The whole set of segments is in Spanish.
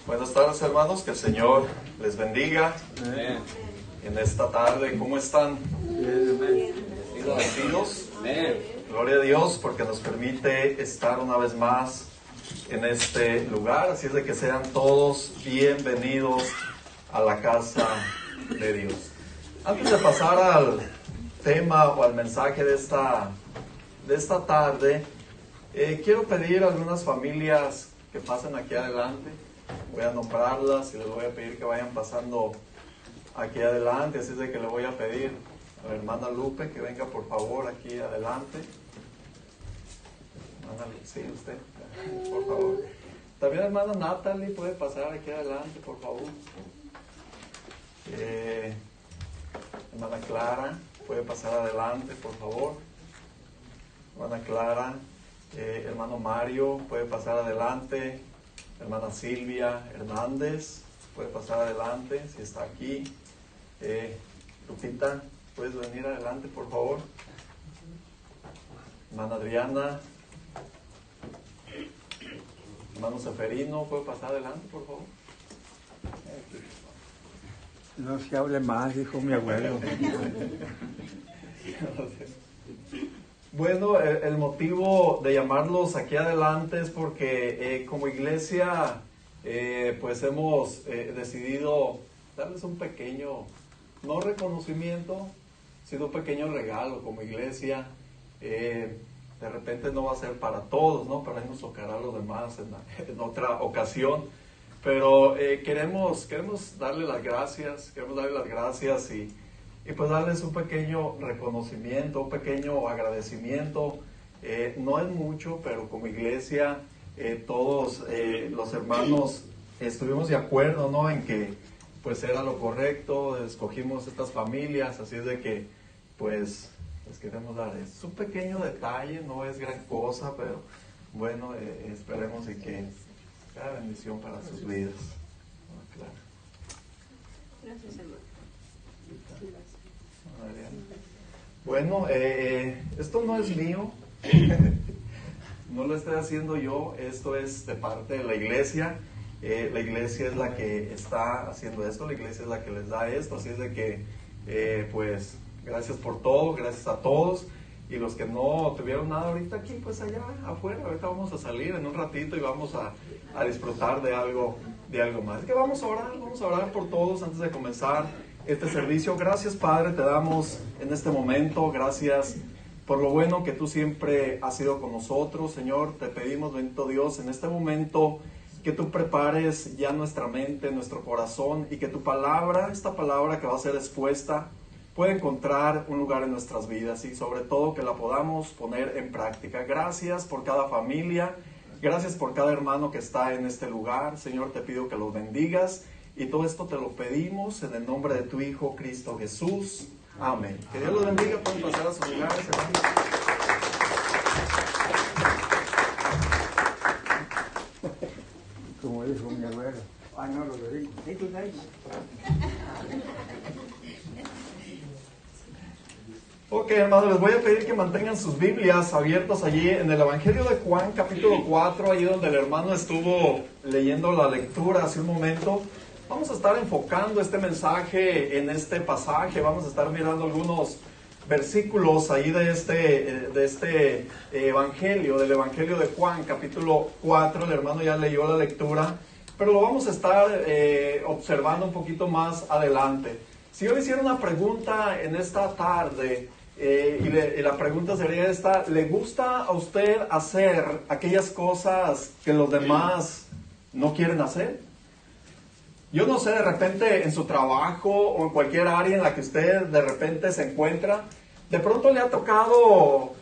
Buenas tardes, hermanos, que el Señor les bendiga. Amén. En esta tarde, ¿cómo están? Amén. ¿Bendecidos? Amén. Gloria a Dios porque nos permite estar una vez más en este lugar, así es de que sean todos bienvenidos a la casa de Dios. Antes de pasar al tema o al mensaje de esta tarde, quiero pedir a algunas familias que pasen aquí adelante. Voy a nombrarlas y les voy a pedir que vayan pasando aquí adelante, así es de que le voy a pedir a la hermana Lupe que venga por favor aquí adelante. Hermana, sí, usted, por favor. También hermana Natalie puede pasar aquí adelante, por favor. Hermana Clara puede pasar adelante, por favor. Hermana Clara, hermano Mario puede pasar adelante. Hermana Silvia Hernández puede pasar adelante si está aquí. Lupita, puedes venir adelante, por favor. Hermana Adriana. Hermano Seferino, ¿puede pasar adelante, por favor? No se hable más, dijo mi abuelo. Bueno, el motivo de llamarlos aquí adelante es porque como iglesia pues hemos decidido darles un pequeño, no reconocimiento, sino un pequeño regalo como iglesia. De repente no va a ser para todos, ¿no? Para ahí nos tocará a los demás en otra ocasión. Pero queremos darle las gracias, y pues darles un pequeño reconocimiento, un pequeño agradecimiento. No es mucho, pero como iglesia todos los hermanos estuvimos de acuerdo, ¿no? En que pues era lo correcto, escogimos estas familias, así es de que pues les queremos dar. Es un pequeño detalle, no es gran cosa, pero bueno, esperemos y que sea bendición para sus vidas. Claro. Gracias, hermano. Bueno, esto no es mío, no lo estoy haciendo yo, esto es de parte de la iglesia. La iglesia es la que está haciendo esto, la iglesia es la que les da esto, así es de que pues gracias por todo, gracias a todos. Y los que no tuvieron nada ahorita aquí, pues allá afuera, ahorita vamos a salir en un ratito y vamos a disfrutar de algo más. Es que vamos a orar por todos antes de comenzar este servicio. Gracias, Padre, te damos en este momento, gracias por lo bueno que tú siempre has sido con nosotros, Señor. Te pedimos, bendito Dios, en este momento que tú prepares ya nuestra mente, nuestro corazón, y que tu palabra, esta palabra que va a ser expuesta, puede encontrar un lugar en nuestras vidas y sobre todo que la podamos poner en práctica. Gracias por cada familia, gracias por cada hermano que está en este lugar. Señor, te pido que los bendigas y todo esto te lo pedimos en el nombre de tu Hijo Cristo Jesús. Amén. Que Dios los bendiga, pueden pasar a sus lugares, hermanos. Como dijo mi abuelo. No, lo digo. Ok, hermanos, les voy a pedir que mantengan sus Biblias abiertas allí en el Evangelio de Juan, capítulo 4, allí donde el hermano estuvo leyendo la lectura hace un momento. Vamos a estar enfocando este mensaje en este pasaje, vamos a estar mirando algunos versículos ahí de este Evangelio, del Evangelio de Juan, capítulo 4, el hermano ya leyó la lectura, pero lo vamos a estar observando un poquito más adelante. Si yo le hiciera una pregunta en esta tarde, y la pregunta sería esta: ¿le gusta a usted hacer aquellas cosas que los demás no quieren hacer? Yo no sé, de repente en su trabajo o en cualquier área en la que usted de repente se encuentra, de pronto le ha tocado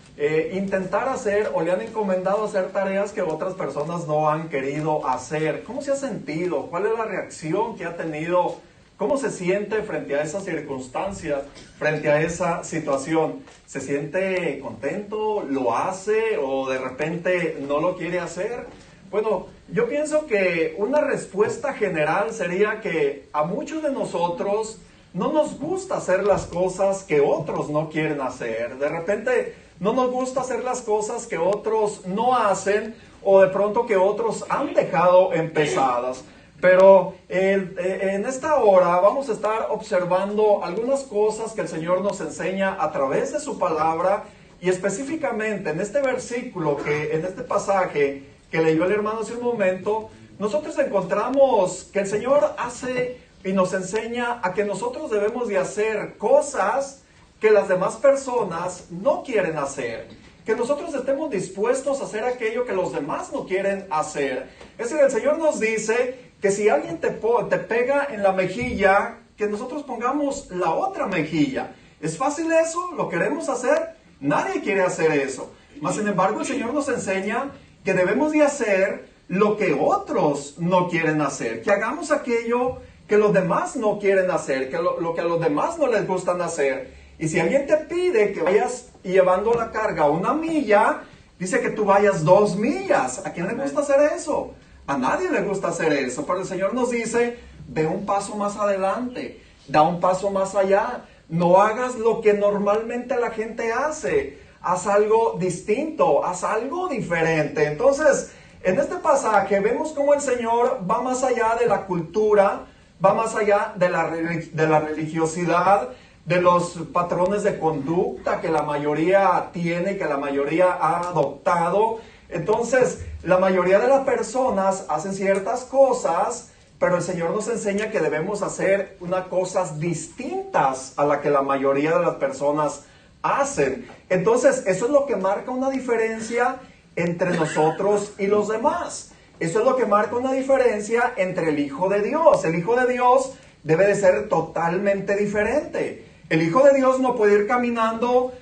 intentar hacer o le han encomendado hacer tareas que otras personas no han querido hacer. ¿Cómo se ha sentido? ¿Cuál es la reacción que ha tenido? ¿Cómo se siente frente a esa circunstancia, frente a esa situación? ¿Se siente contento? ¿Lo hace? ¿O de repente no lo quiere hacer? Bueno, yo pienso que una respuesta general sería que a muchos de nosotros no nos gusta hacer las cosas que otros no quieren hacer. De repente no nos gusta hacer las cosas que otros no hacen o de pronto que otros han dejado empezadas. Pero en esta hora vamos a estar observando algunas cosas que el Señor nos enseña a través de su palabra y específicamente en este versículo, en este pasaje que leyó el hermano hace un momento, nosotros encontramos que el Señor hace y nos enseña a que nosotros debemos de hacer cosas que las demás personas no quieren hacer. Que nosotros estemos dispuestos a hacer aquello que los demás no quieren hacer. Es decir, el Señor nos dice que si alguien te pega en la mejilla, que nosotros pongamos la otra mejilla. ¿Es fácil eso? ¿Lo queremos hacer? Nadie quiere hacer eso. Mas, sin embargo, el Señor nos enseña que debemos de hacer lo que otros no quieren hacer. Que hagamos aquello que los demás no quieren hacer, que lo que a los demás no les gustan hacer. Y si alguien te pide que vayas llevando la carga 1 milla, dice que tú vayas 2 millas. ¿A quién le gusta hacer eso? A nadie le gusta hacer eso, pero el Señor nos dice, ve un paso más adelante, da un paso más allá. No hagas lo que normalmente la gente hace. Haz algo distinto, haz algo diferente. Entonces, en este pasaje vemos cómo el Señor va más allá de la cultura, va más allá de la religiosidad, de los patrones de conducta que la mayoría tiene, que la mayoría ha adoptado. Entonces, la mayoría de las personas hacen ciertas cosas, pero el Señor nos enseña que debemos hacer unas cosas distintas a la que la mayoría de las personas hacen. Entonces, eso es lo que marca una diferencia entre nosotros y los demás. Eso es lo que marca una diferencia entre el Hijo de Dios. El Hijo de Dios debe de ser totalmente diferente. El Hijo de Dios no puede ir caminando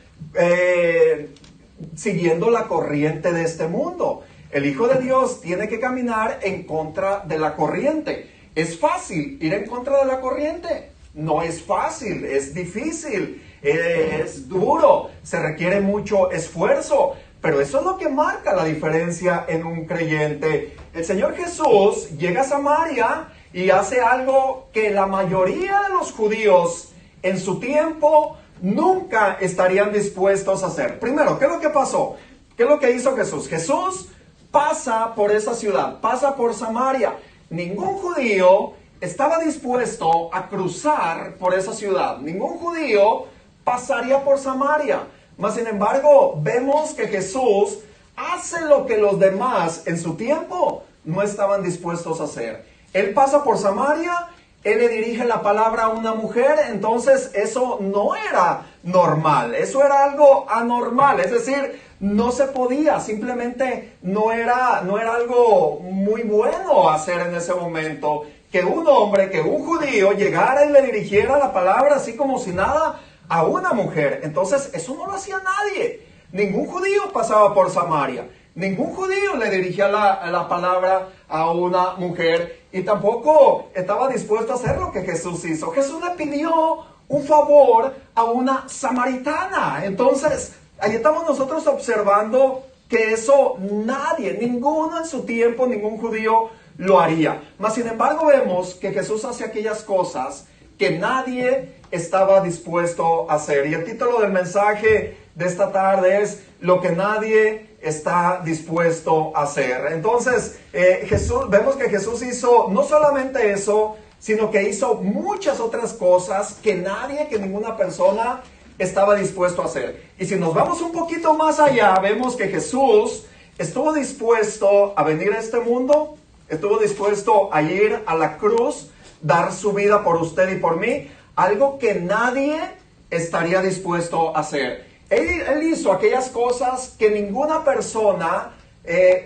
siguiendo la corriente de este mundo. El Hijo de Dios tiene que caminar en contra de la corriente. ¿Es fácil ir en contra de la corriente? No es fácil, es difícil, es duro, se requiere mucho esfuerzo. Pero eso es lo que marca la diferencia en un creyente. El Señor Jesús llega a Samaria y hace algo que la mayoría de los judíos en su tiempo nunca estarían dispuestos a hacer. Primero, ¿qué es lo que pasó? ¿Qué es lo que hizo Jesús? Jesús pasa por esa ciudad, pasa por Samaria. Ningún judío estaba dispuesto a cruzar por esa ciudad. Ningún judío pasaría por Samaria. Mas, sin embargo, vemos que Jesús hace lo que los demás en su tiempo no estaban dispuestos a hacer. Él pasa por Samaria, él le dirige la palabra a una mujer, entonces eso no era normal, eso era algo anormal, es decir, no se podía, simplemente no era algo muy bueno hacer en ese momento, que un hombre, que un judío llegara y le dirigiera la palabra así como si nada a una mujer. Entonces eso no lo hacía nadie, ningún judío pasaba por Samaria. Ningún judío le dirigía la palabra a una mujer y tampoco estaba dispuesto a hacer lo que Jesús hizo. Jesús le pidió un favor a una samaritana. Entonces, ahí estamos nosotros observando que eso nadie, ninguno en su tiempo, ningún judío lo haría. Mas, sin embargo, vemos que Jesús hace aquellas cosas que nadie estaba dispuesto a hacer. Y el título del mensaje de esta tarde es lo que nadie está dispuesto a hacer. Entonces, vemos que Jesús hizo no solamente eso, sino que hizo muchas otras cosas que nadie, que ninguna persona estaba dispuesto a hacer. Y si nos vamos un poquito más allá, vemos que Jesús estuvo dispuesto a venir a este mundo, estuvo dispuesto a ir a la cruz, dar su vida por usted y por mí, algo que nadie estaría dispuesto a hacer. Él hizo aquellas cosas que ninguna persona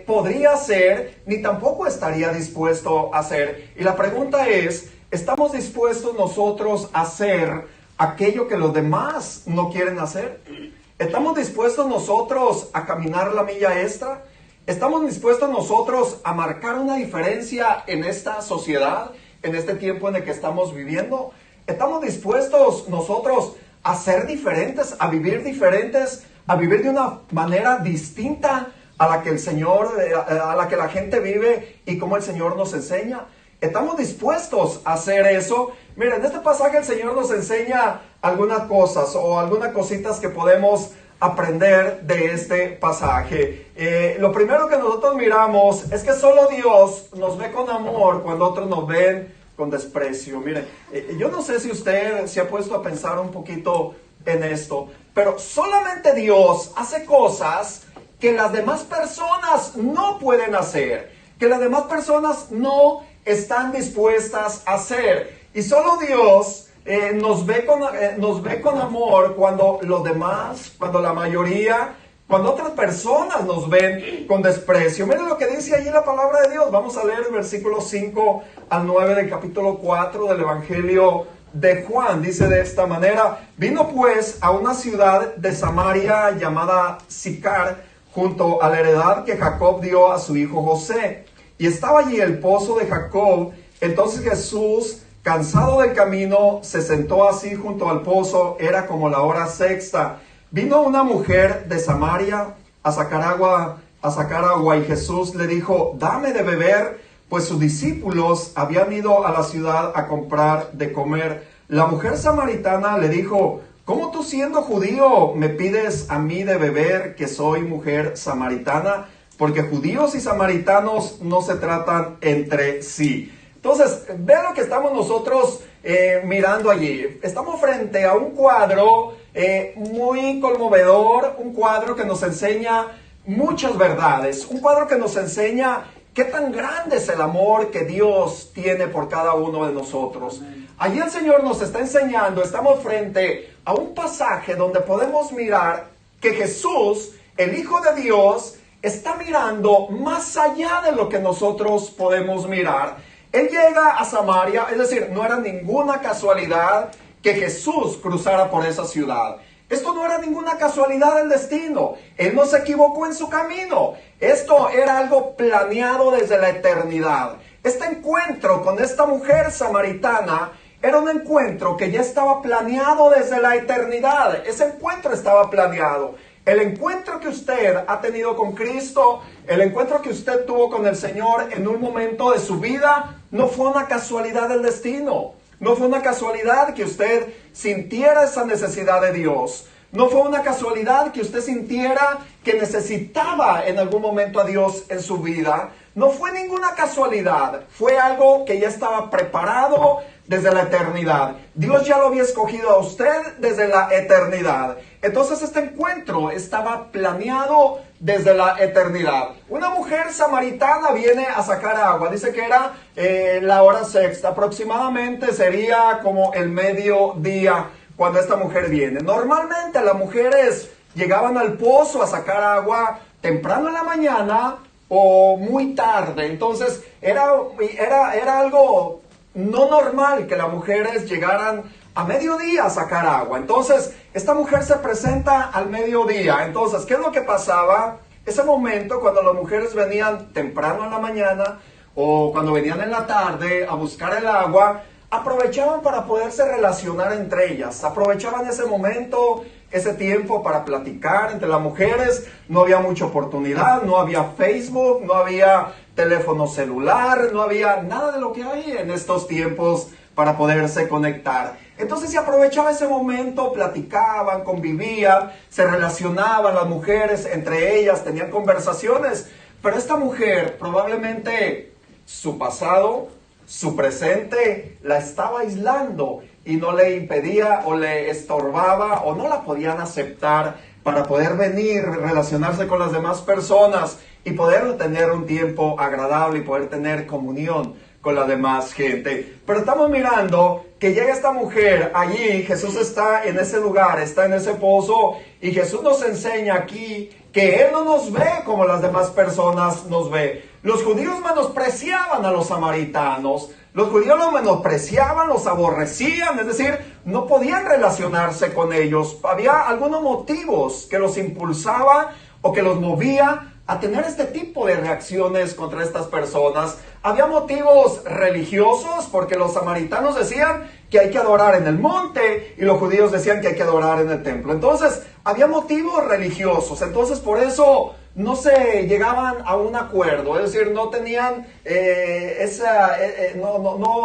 podría hacer, ni tampoco estaría dispuesto a hacer. Y la pregunta es, ¿estamos dispuestos nosotros a hacer aquello que los demás no quieren hacer? ¿Estamos dispuestos nosotros a caminar la milla extra? ¿Estamos dispuestos nosotros a marcar una diferencia en esta sociedad, en este tiempo en el que estamos viviendo? ¿Estamos dispuestos nosotros a ser diferentes, a vivir de una manera distinta a la que el Señor, a la que la gente vive y como el Señor nos enseña? ¿Estamos dispuestos a hacer eso? Miren, en este pasaje el Señor nos enseña algunas cosas o algunas cositas que podemos aprender de este pasaje. Lo primero que nosotros miramos es que solo Dios nos ve con amor cuando otros nos ven con desprecio. Mire, yo no sé si usted se ha puesto a pensar un poquito en esto, pero solamente Dios hace cosas que las demás personas no pueden hacer, que las demás personas no están dispuestas a hacer. Y solo Dios nos ve con amor cuando los demás, cuando la mayoría, cuando otras personas nos ven con desprecio. Miren lo que dice allí la palabra de Dios. Vamos a leer el versículo 5 al 9 del capítulo 4 del Evangelio de Juan. Dice de esta manera: vino pues a una ciudad de Samaria llamada Sicar, junto a la heredad que Jacob dio a su hijo José. Y estaba allí el pozo de Jacob. Entonces Jesús, cansado del camino, se sentó así junto al pozo. Era como la hora sexta. Vino una mujer de Samaria a sacar agua, y Jesús le dijo: dame de beber, pues sus discípulos habían ido a la ciudad a comprar de comer. La mujer samaritana le dijo: ¿cómo tú, siendo judío, me pides a mí de beber, que soy mujer samaritana? Porque judíos y samaritanos no se tratan entre sí. Entonces, vean lo que estamos nosotros mirando allí. Estamos frente a un cuadro muy conmovedor, un cuadro que nos enseña muchas verdades, un cuadro que nos enseña qué tan grande es el amor que Dios tiene por cada uno de nosotros. Allí el Señor nos está enseñando, estamos frente a un pasaje donde podemos mirar que Jesús, el Hijo de Dios, está mirando más allá de lo que nosotros podemos mirar. Él llega a Samaria, es decir, no era ninguna casualidad que Jesús cruzara por esa ciudad. Esto no era ninguna casualidad del destino. Él no se equivocó en su camino. Esto era algo planeado desde la eternidad. Este encuentro con esta mujer samaritana era un encuentro que ya estaba planeado desde la eternidad. Ese encuentro estaba planeado. El encuentro que usted ha tenido con Cristo, el encuentro que usted tuvo con el Señor en un momento de su vida, no fue una casualidad del destino. No fue una casualidad que usted sintiera esa necesidad de Dios. No fue una casualidad que usted sintiera que necesitaba en algún momento a Dios en su vida. No fue ninguna casualidad. Fue algo que ya estaba preparado desde la eternidad. Dios ya lo había escogido a usted desde la eternidad. Entonces este encuentro estaba planeado desde la eternidad. Una mujer samaritana viene a sacar agua. Dice que era la hora sexta. Aproximadamente sería como el mediodía cuando esta mujer viene. Normalmente las mujeres llegaban al pozo a sacar agua temprano en la mañana o muy tarde. Entonces era algo no normal que las mujeres llegaran a mediodía a sacar agua. Entonces esta mujer se presenta al mediodía. Entonces, ¿qué es lo que pasaba? Ese momento, cuando las mujeres venían temprano en la mañana o cuando venían en la tarde a buscar el agua, aprovechaban para poderse relacionar entre ellas. Aprovechaban ese momento, ese tiempo para platicar entre las mujeres. No había mucha oportunidad, no había Facebook, no había teléfono celular, no había nada de lo que hay en estos tiempos para poderse conectar. Entonces se aprovechaba ese momento, platicaban, convivían, se relacionaban las mujeres entre ellas, tenían conversaciones. Pero esta mujer probablemente su pasado, su presente, la estaba aislando y no le impedía o le estorbaba o no la podían aceptar para poder venir, relacionarse con las demás personas y poder tener un tiempo agradable y poder tener comunión con la demás gente. Pero estamos mirando que llega esta mujer allí. Jesús está en ese lugar, está en ese pozo, y Jesús nos enseña aquí que Él no nos ve como las demás personas nos ve. Los judíos menospreciaban a los samaritanos. Los judíos los menospreciaban, los aborrecían, es decir, no podían relacionarse con ellos. Había algunos motivos que los impulsaba o que los movía a tener este tipo de reacciones contra estas personas. Había motivos religiosos, porque los samaritanos decían que hay que adorar en el monte y los judíos decían que hay que adorar en el templo. Entonces, había motivos religiosos. Entonces, por eso no se llegaban a un acuerdo, es decir, no tenían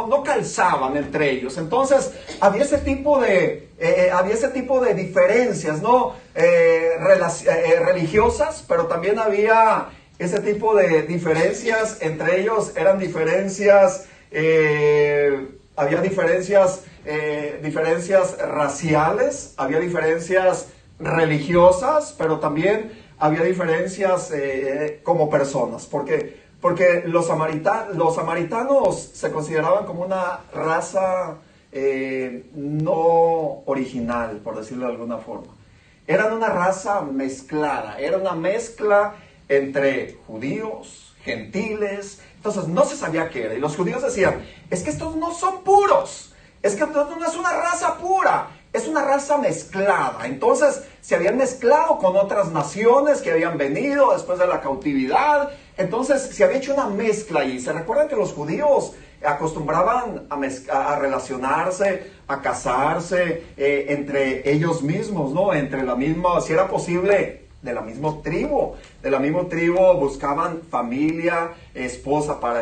no calzaban entre ellos. Entonces había ese tipo de diferencias, ¿no? Religiosas, pero también había ese tipo de diferencias entre ellos. Eran diferencias, había diferencias raciales, había diferencias religiosas, pero también había diferencias como personas, porque los samaritanos se consideraban como una raza no original, por decirlo de alguna forma. Eran una raza mezclada, era una mezcla entre judíos, gentiles. Entonces no se sabía qué era, y los judíos decían, es que estos no son puros, es que esto no es una raza pura, es una raza mezclada. Entonces se habían mezclado con otras naciones que habían venido después de la cautividad. Entonces se había hecho una mezcla allí. Se recuerdan que los judíos acostumbraban a relacionarse, a casarse entre ellos mismos, ¿no? Entre la misma, si era posible, de la misma tribu buscaban familia, esposa para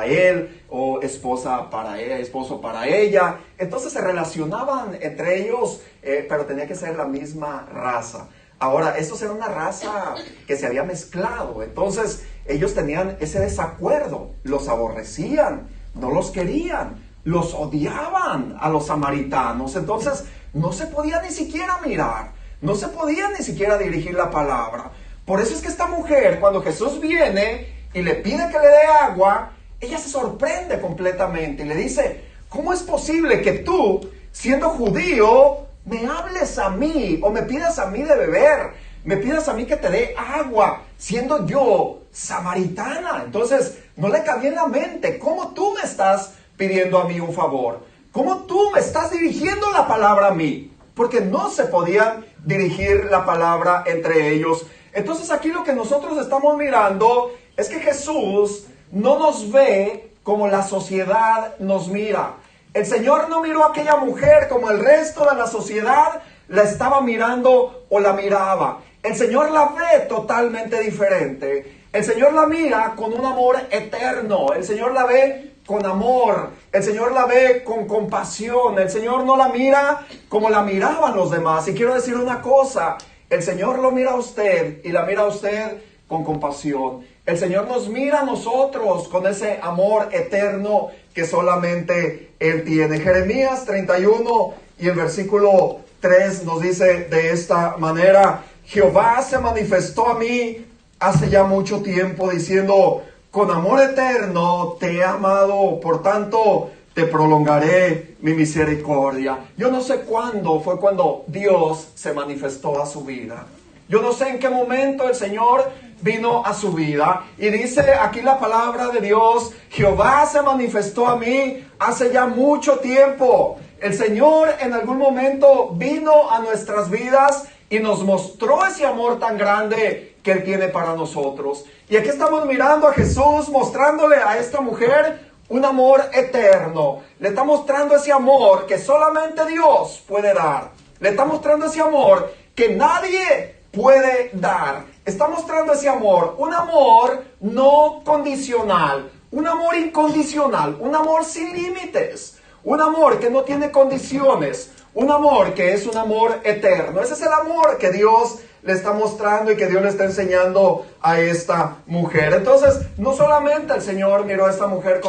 él o esposa para él, esposo para ella. Entonces se relacionaban entre ellos, pero tenía que ser la misma raza. Ahora, estos era una raza que se había mezclado, entonces ellos tenían ese desacuerdo, los aborrecían, no los querían, los odiaban a los samaritanos. Entonces no se podía ni siquiera mirar, no se podía ni siquiera dirigir la palabra. Por eso es que esta mujer, cuando Jesús viene y le pide que le dé agua, ella se sorprende completamente y le dice, ¿cómo es posible que tú, siendo judío, me hables a mí o me pidas a mí de beber, me pidas a mí que te dé agua, siendo yo samaritana? Entonces no le cabía en la mente, ¿cómo tú me estás pidiendo a mí un favor? ¿Cómo tú me estás dirigiendo la palabra a mí? Porque no se podían dirigir la palabra entre ellos. Entonces aquí lo que nosotros estamos mirando es que Jesús no nos ve como la sociedad nos mira. El Señor no miró a aquella mujer como el resto de la sociedad la estaba mirando o la miraba. El Señor la ve totalmente diferente. El Señor la mira con un amor eterno. El Señor la ve con amor. El Señor la ve con compasión. El Señor no la mira como la miraban los demás. Y quiero decir una cosa, el Señor lo mira a usted y la mira a usted con compasión. El Señor nos mira a nosotros con ese amor eterno que solamente Él tiene. Jeremías 31 y el versículo 3 nos dice de esta manera, Jehová se manifestó a mí hace ya mucho tiempo diciendo, con amor eterno te he amado, por tanto te prolongaré mi misericordia. Yo no sé cuándo fue cuando Dios se manifestó a su vida. Yo no sé en qué momento el Señor vino a su vida. Y dice aquí la palabra de Dios, Jehová se manifestó a mí hace ya mucho tiempo. El Señor en algún momento vino a nuestras vidas y nos mostró ese amor tan grande que Él tiene para nosotros. Y aquí estamos mirando a Jesús mostrándole a esta mujer un amor eterno. Le está mostrando ese amor que solamente Dios puede dar. Le está mostrando ese amor que nadie puede dar. Está mostrando ese amor, un amor no condicional, un amor incondicional, un amor sin límites, un amor que no tiene condiciones, un amor que es un amor eterno. Ese es el amor que Dios le está mostrando y que Dios le está enseñando a esta mujer. Entonces, no solamente el Señor miró a esta mujer,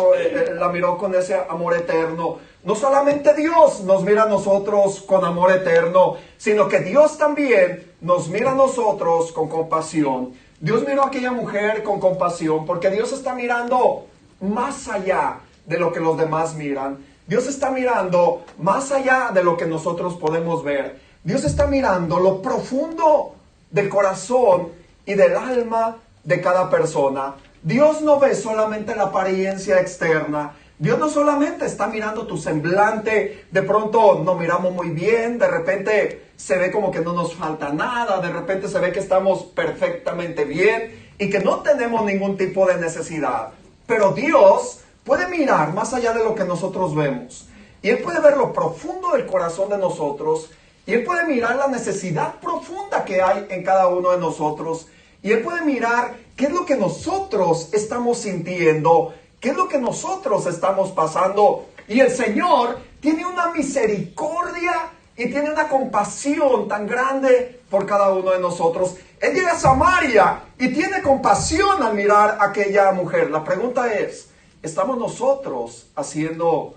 la miró con ese amor eterno. No solamente Dios nos mira a nosotros con amor eterno, sino que Dios también nos mira a nosotros con compasión. Dios miró a aquella mujer con compasión porque Dios está mirando más allá de lo que los demás miran. Dios está mirando más allá de lo que nosotros podemos ver. Dios está mirando lo profundo del corazón y del alma de cada persona. Dios no ve solamente la apariencia externa. Dios no solamente está mirando tu semblante. De pronto no miramos muy bien, de repente se ve como que no nos falta nada, de repente se ve que estamos perfectamente bien y que no tenemos ningún tipo de necesidad. Pero Dios puede mirar más allá de lo que nosotros vemos. Y Él puede ver lo profundo del corazón de nosotros. Y Él puede mirar la necesidad profunda que hay en cada uno de nosotros. Y Él puede mirar qué es lo que nosotros estamos sintiendo, qué es lo que nosotros estamos pasando. Y el Señor tiene una misericordia y tiene una compasión tan grande por cada uno de nosotros. Él llega a Samaria y tiene compasión al mirar a aquella mujer. La pregunta es, ¿estamos nosotros haciendo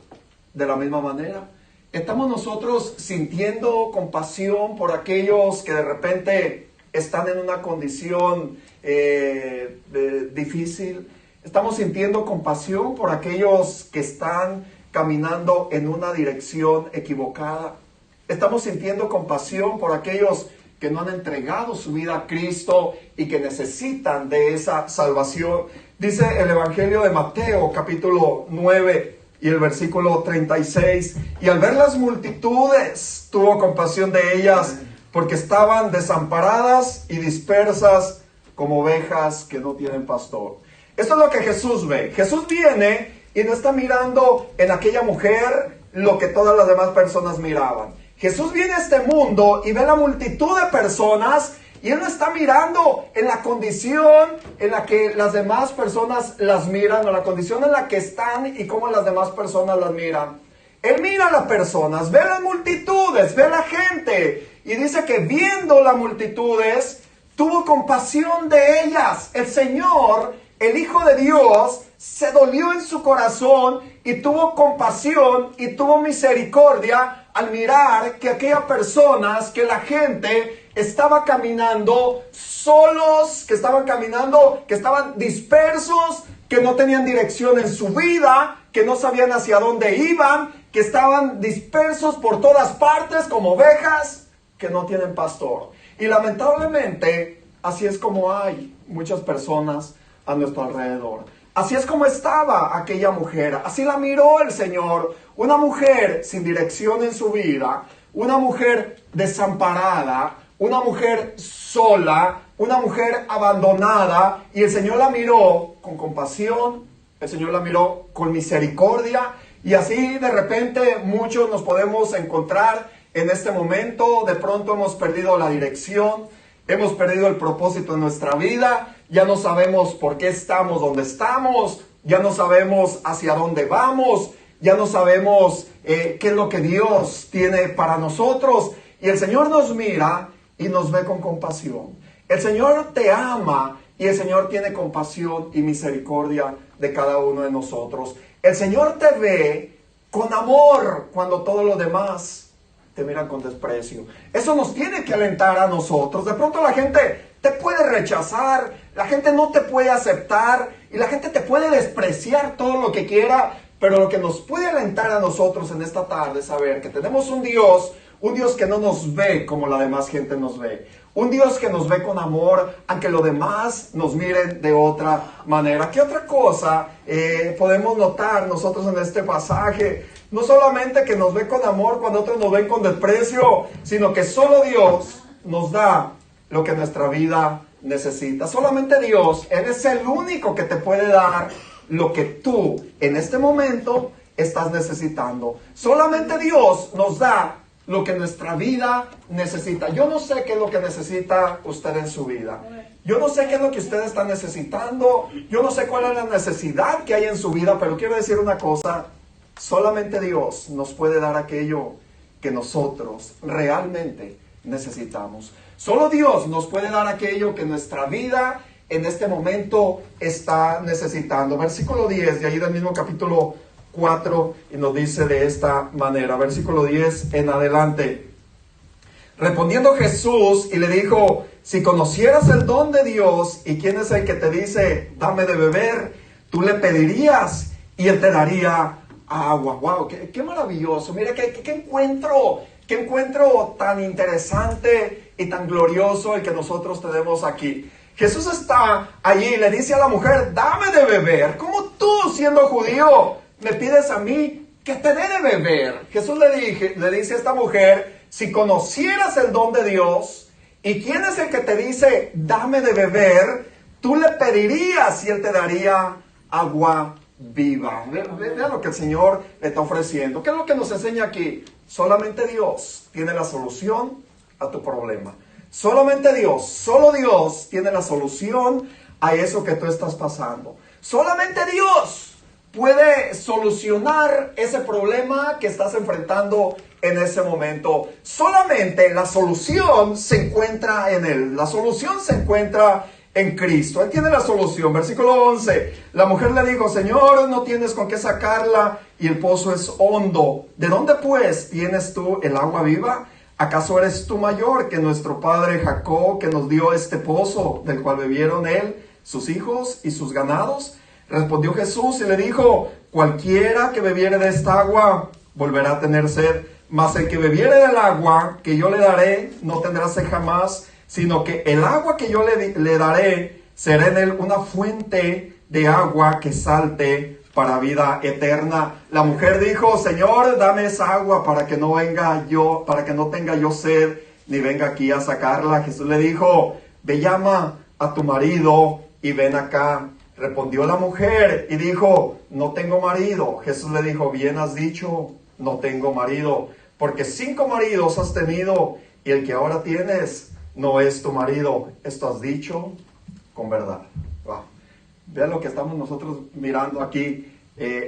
de la misma manera? ¿Estamos nosotros sintiendo compasión por aquellos que de repente están en una condición difícil? ¿Estamos sintiendo compasión por aquellos que están caminando en una dirección equivocada? ¿Estamos sintiendo compasión por aquellos que no han entregado su vida a Cristo y que necesitan de esa salvación? Dice el Evangelio de Mateo, capítulo 9 y el versículo 36. Y al ver las multitudes, tuvo compasión de ellas, porque estaban desamparadas y dispersas como ovejas que no tienen pastor. Esto es lo que Jesús ve. Jesús viene y no está mirando en aquella mujer lo que todas las demás personas miraban. Jesús viene a este mundo y ve la multitud de personas y Él no está mirando en la condición en la que las demás personas las miran o la condición en la que están y cómo las demás personas las miran. Él mira a las personas, ve las multitudes, ve a la gente y dice que viendo las multitudes tuvo compasión de ellas. El Señor, el Hijo de Dios, se dolió en su corazón y tuvo compasión y tuvo misericordia al mirar que aquellas personas, que la gente estaba caminando solos, que estaban dispersos, que no tenían dirección en su vida, que no sabían hacia dónde iban, que estaban dispersos por todas partes como ovejas que no tienen pastor. Y lamentablemente, así es como hay muchas personas a nuestro alrededor. Así es como estaba aquella mujer, así la miró el Señor, una mujer sin dirección en su vida, una mujer desamparada, una mujer sola, una mujer abandonada, y el Señor la miró con compasión, el Señor la miró con misericordia, y así de repente muchos nos podemos encontrar en este momento. De pronto hemos perdido la dirección, hemos perdido el propósito en nuestra vida, ya no sabemos por qué estamos donde estamos, ya no sabemos hacia dónde vamos, ya no sabemos qué es lo que Dios tiene para nosotros. Y el Señor nos mira y nos ve con compasión. El Señor te ama y el Señor tiene compasión y misericordia de cada uno de nosotros. El Señor te ve con amor cuando todos los demás te miran con desprecio. Eso nos tiene que alentar a nosotros. De pronto la gente te puede rechazar, la gente no te puede aceptar y la gente te puede despreciar todo lo que quiera, pero lo que nos puede alentar a nosotros en esta tarde es saber que tenemos un Dios que no nos ve como la demás gente nos ve. Un Dios que nos ve con amor, aunque los demás nos miren de otra manera. ¿Qué otra cosa podemos notar nosotros en este pasaje? No solamente que nos ve con amor cuando otros nos ven con desprecio, sino que solo Dios nos da lo que nuestra vida necesita. Solamente Dios, Él es el único que te puede dar lo que tú en este momento estás necesitando. Solamente Dios nos da lo que nuestra vida necesita. Yo no sé qué es lo que necesita usted en su vida. Yo no sé qué es lo que usted está necesitando. Yo no sé cuál es la necesidad que hay en su vida, pero quiero decir una cosa. Solamente Dios nos puede dar aquello que nosotros realmente necesitamos. Solo Dios nos puede dar aquello que nuestra vida en este momento está necesitando. Versículo 10, de ahí del mismo capítulo 4, y nos dice de esta manera, versículo 10 en adelante. Respondiendo Jesús y le dijo: si conocieras el don de Dios y quién es el que te dice dame de beber, tú le pedirías y él te daría agua. Wow, qué maravilloso. Mira qué encuentro tan interesante y tan glorioso el que nosotros tenemos aquí. Jesús está allí y le dice a la mujer: dame de beber. ¿Cómo tú, siendo judío, me pides a mí que te dé de beber? Jesús le dice a esta mujer: si conocieras el don de Dios y quién es el que te dice dame de beber, tú le pedirías y él te daría agua viva. Vea lo que el Señor le está ofreciendo. ¿Qué es lo que nos enseña aquí? Solamente Dios tiene la solución a tu problema. Solamente Dios, solo Dios tiene la solución a eso que tú estás pasando. Solamente Dios puede solucionar ese problema que estás enfrentando en ese momento. Solamente la solución se encuentra en Él. La solución se encuentra en Cristo. Él tiene la solución. Versículo 11. La mujer le dijo: Señor, no tienes con qué sacarla y el pozo es hondo. ¿De dónde pues tienes tú el agua viva? ¿Acaso eres tú mayor que nuestro padre Jacob, que nos dio este pozo, del cual bebieron él, sus hijos y sus ganados? Respondió Jesús y le dijo: cualquiera que bebiere de esta agua volverá a tener sed, mas el que bebiere del agua que yo le daré no tendrá sed jamás, sino que el agua que yo le daré será en él una fuente de agua que salte para vida eterna. La mujer dijo: Señor, dame esa agua para que no tenga yo sed, ni venga aquí a sacarla. Jesús le dijo: ve, llama a tu marido y ven acá. Respondió la mujer y dijo: no tengo marido. Jesús le dijo: bien has dicho, no tengo marido, porque 5 maridos has tenido y el que ahora tienes no es tu marido. Esto has dicho con verdad. Wow. Vean lo que estamos nosotros mirando aquí,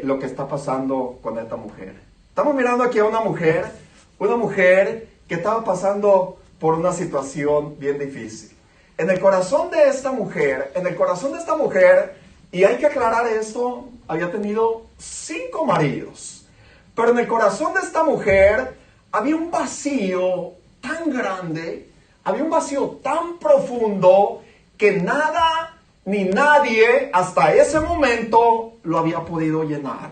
lo que está pasando con esta mujer. Estamos mirando aquí a una mujer que estaba pasando por una situación bien difícil. En el corazón de esta mujer, y hay que aclarar esto, había tenido 5 maridos. Pero en el corazón de esta mujer había un vacío tan grande, había un vacío tan profundo que nada ni nadie hasta ese momento lo había podido llenar.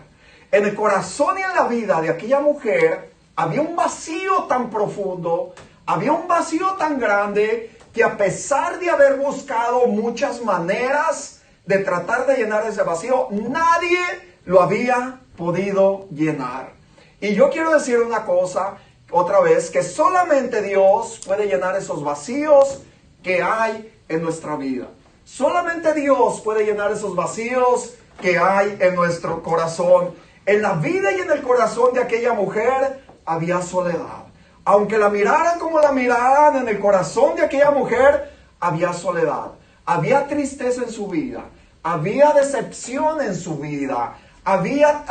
En el corazón y en la vida de aquella mujer había un vacío tan profundo, había un vacío tan grande, que a pesar de haber buscado muchas maneras de tratar de llenar ese vacío, nadie lo había podido llenar. Y yo quiero decir una cosa otra vez, que solamente Dios puede llenar esos vacíos que hay en nuestra vida. Solamente Dios puede llenar esos vacíos que hay en nuestro corazón. En la vida y en el corazón de aquella mujer había soledad. Aunque la miraran como la miraran, en el corazón de aquella mujer había soledad. Había tristeza en su vida. Había decepción en su vida. Había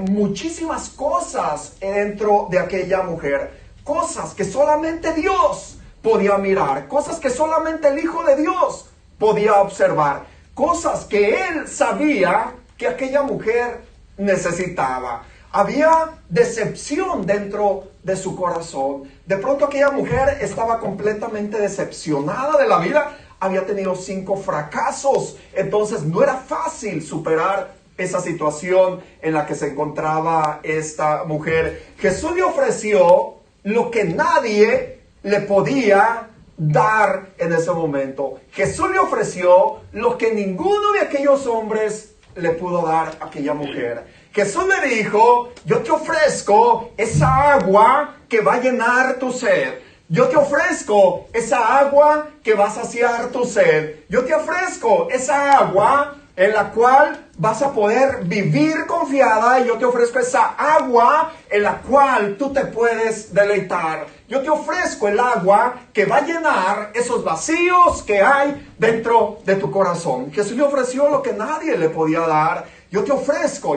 muchísimas cosas dentro de aquella mujer. Cosas que solamente Dios podía mirar. Cosas que solamente el Hijo de Dios podía observar. Cosas que Él sabía que aquella mujer necesitaba. Había decepción dentro de su corazón. De pronto aquella mujer estaba completamente decepcionada de la vida. Había tenido 5 fracasos. Entonces no era fácil superar esa situación en la que se encontraba esta mujer. Jesús le ofreció lo que nadie le podía dar en ese momento. Jesús le ofreció lo que ninguno de aquellos hombres le pudo dar a aquella mujer. Jesús le dijo: yo te ofrezco esa agua que va a llenar tu sed. Yo te ofrezco esa agua que va a saciar tu sed. Yo te ofrezco esa agua en la cual vas a poder vivir confiada, y yo te ofrezco esa agua en la cual tú te puedes deleitar. Yo te ofrezco el agua que va a llenar esos vacíos que hay dentro de tu corazón. Jesús le ofreció lo que nadie le podía dar. Yo te ofrezco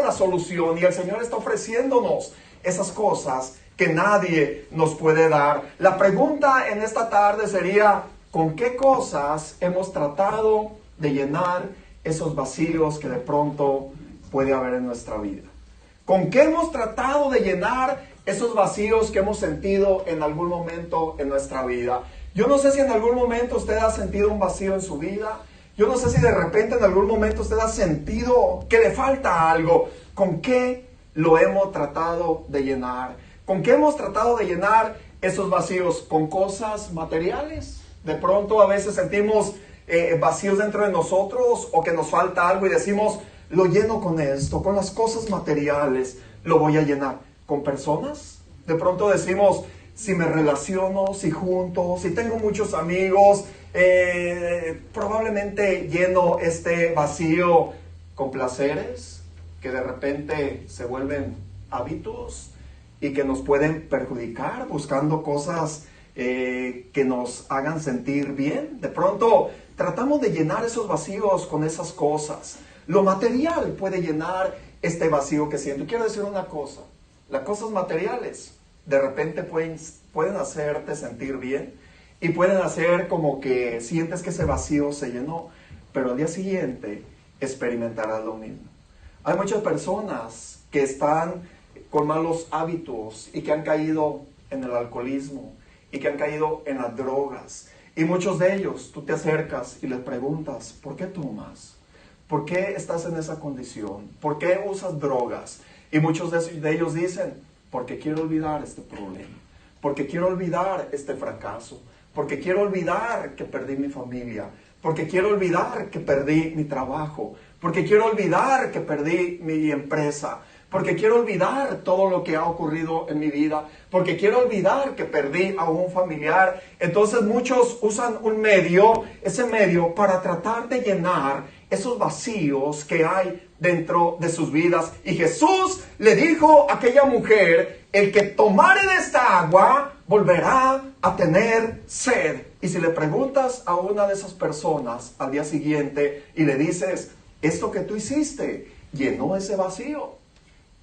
la solución, y el Señor está ofreciéndonos esas cosas que nadie nos puede dar. La pregunta en esta tarde sería: ¿con qué cosas hemos tratado de llenar esos vacíos que de pronto puede haber en nuestra vida? ¿Con qué hemos tratado de llenar esos vacíos que hemos sentido en algún momento en nuestra vida? Yo no sé si en algún momento usted ha sentido un vacío en su vida. Yo no sé si de repente en algún momento usted ha sentido que le falta algo. ¿Con qué lo hemos tratado de llenar? ¿Con qué hemos tratado de llenar esos vacíos? ¿Con cosas materiales? De pronto a veces sentimos vacíos dentro de nosotros, o que nos falta algo y decimos: lo lleno con esto, con las cosas materiales, lo voy a llenar. ¿Con personas? De pronto decimos: si me relaciono, si junto, si tengo muchos amigos, probablemente lleno este vacío con placeres que de repente se vuelven hábitos y que nos pueden perjudicar, buscando cosas que nos hagan sentir bien. De pronto tratamos de llenar esos vacíos con esas cosas. Lo material puede llenar este vacío que siento. Quiero decir una cosa, las cosas materiales de repente pueden hacerte sentir bien y pueden hacer como que sientes que ese vacío se llenó, pero al día siguiente experimentarás lo mismo. Hay muchas personas que están con malos hábitos y que han caído en el alcoholismo y que han caído en las drogas. Y muchos de ellos, tú te acercas y les preguntas, ¿por qué tomas? ¿Por qué estás en esa condición? ¿Por qué usas drogas? Y muchos de ellos dicen, porque quiero olvidar este problema, porque quiero olvidar este fracaso, porque quiero olvidar que perdí mi familia, porque quiero olvidar que perdí mi trabajo, porque quiero olvidar que perdí mi empresa, porque quiero olvidar todo lo que ha ocurrido en mi vida, porque quiero olvidar que perdí a un familiar. Entonces muchos usan ese medio para tratar de llenar esos vacíos que hay dentro de sus vidas. Y Jesús le dijo a aquella mujer, el que tomare de esta agua volverá a tener sed. Y si le preguntas a una de esas personas al día siguiente y le dices, esto que tú hiciste llenó ese vacío.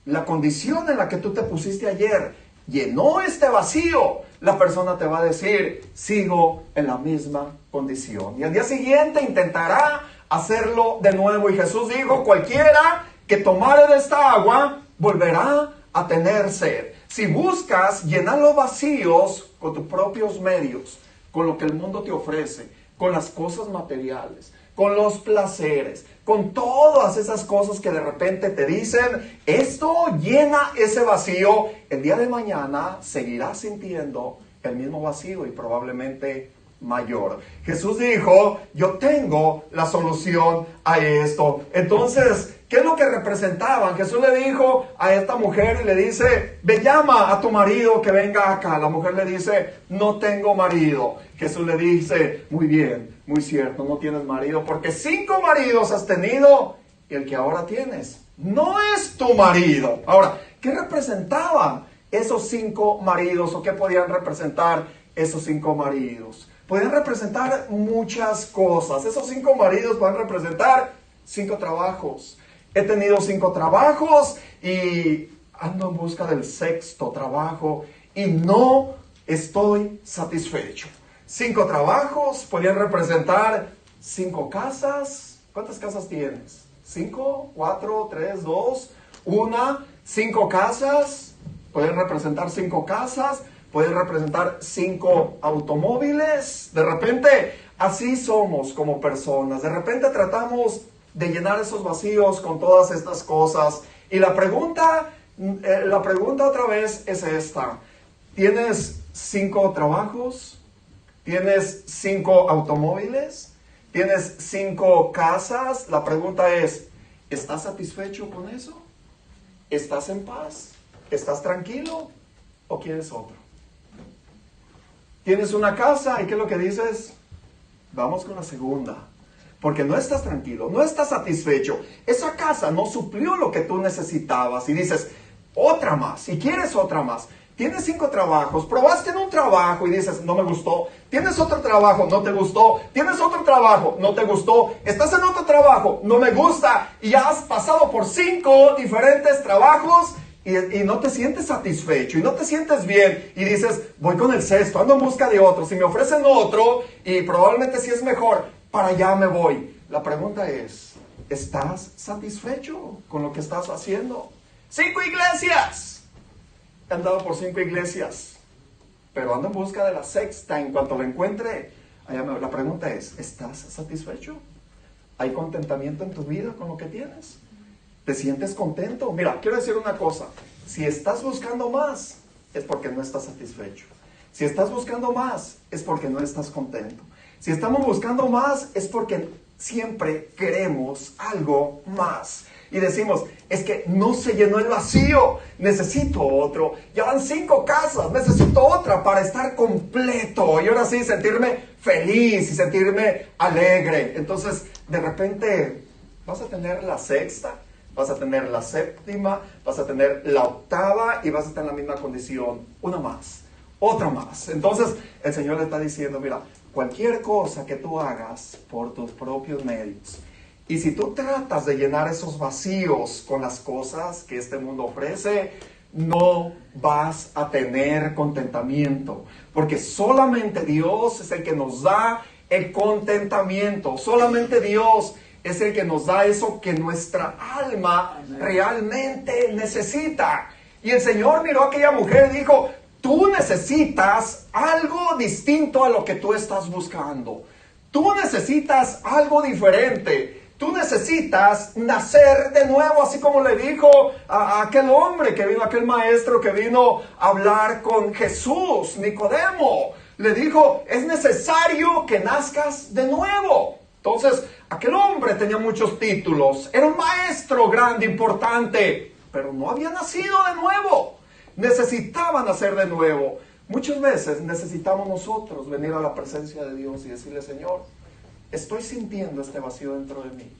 La condición en la que tú te pusiste ayer llenó este vacío. La persona te va a decir, sigo en la misma condición. Y al día siguiente intentará hacerlo de nuevo. Y Jesús dijo, cualquiera que tomare de esta agua volverá a tener sed. Si buscas llenar los vacíos con tus propios medios, con lo que el mundo te ofrece, con las cosas materiales, con los placeres, con todas esas cosas que de repente te dicen, esto llena ese vacío, el día de mañana seguirás sintiendo el mismo vacío y probablemente mayor. Jesús dijo, yo tengo la solución a esto. Entonces, ¿qué es lo que representaban? Jesús le dijo a esta mujer y le dice, ve, llama a tu marido que venga acá. La mujer le dice, no tengo marido. Jesús le dice, muy bien, muy cierto, no tienes marido, porque 5 maridos has tenido y el que ahora tienes no es tu marido. Ahora, ¿qué representaban esos 5 maridos o qué podían representar esos 5 maridos? Podían representar muchas cosas. Esos 5 maridos pueden representar 5 trabajos. He tenido 5 trabajos y ando en busca del 6º trabajo y no estoy satisfecho. 5 trabajos podían representar 5 casas. ¿Cuántas casas tienes? 5, 4, 3, 2, 1. 5 casas. Pueden representar 5 casas. Pueden representar 5 automóviles. De repente, así somos como personas. De repente tratamos de llenar esos vacíos con todas estas cosas. Y la pregunta otra vez es esta. ¿Tienes 5 trabajos? ¿Tienes 5 automóviles? ¿Tienes 5 casas? La pregunta es, ¿estás satisfecho con eso? ¿Estás en paz? ¿Estás tranquilo? ¿O quieres otro? ¿Tienes una casa? ¿Y qué es lo que dices? Vamos con la segunda. Porque no estás tranquilo, no estás satisfecho. Esa casa no suplió lo que tú necesitabas. Y dices, otra más. Y quieres otra más. Tienes 5 trabajos, probaste en un trabajo y dices, no me gustó. Tienes otro trabajo, no te gustó. Tienes otro trabajo, no te gustó. Estás en otro trabajo, no me gusta. Y ya has pasado por 5 diferentes trabajos y no te sientes satisfecho y no te sientes bien. Y dices, voy con el 6º, ando en busca de otro. Si me ofrecen otro y probablemente si es mejor, para allá me voy. La pregunta es, ¿estás satisfecho con lo que estás haciendo? 5 iglesias. He andado por 5 iglesias, pero ando en busca de la 6ª. En cuanto la encuentre, la pregunta es, ¿estás satisfecho? ¿Hay contentamiento en tu vida con lo que tienes? ¿Te sientes contento? Mira, quiero decir una cosa. Si estás buscando más, es porque no estás satisfecho. Si estás buscando más, es porque no estás contento. Si estamos buscando más, es porque siempre queremos algo más. Y decimos, es que no se llenó el vacío, necesito otro. Ya van 5 casas, necesito otra para estar completo. Y ahora sí, sentirme feliz y sentirme alegre. Entonces, de repente, vas a tener la 6ª, vas a tener la 7ª, vas a tener la 8ª y vas a estar en la misma condición. Una más, otra más. Entonces el Señor le está diciendo, mira, cualquier cosa que tú hagas por tus propios medios, y si tú tratas de llenar esos vacíos con las cosas que este mundo ofrece, no vas a tener contentamiento, porque solamente Dios es el que nos da el contentamiento. Solamente Dios es el que nos da eso que nuestra alma realmente necesita. Y el Señor miró a aquella mujer y dijo, tú necesitas algo distinto a lo que tú estás buscando. Tú necesitas algo diferente. Tú necesitas nacer de nuevo, así como le dijo a aquel hombre que vino, aquel maestro que vino a hablar con Jesús, Nicodemo. Le dijo, es necesario que nazcas de nuevo. Entonces, aquel hombre tenía muchos títulos, era un maestro grande, importante, pero no había nacido de nuevo. Necesitaba nacer de nuevo. Muchas veces necesitamos nosotros venir a la presencia de Dios y decirle, Señor, estoy sintiendo este vacío dentro de mí.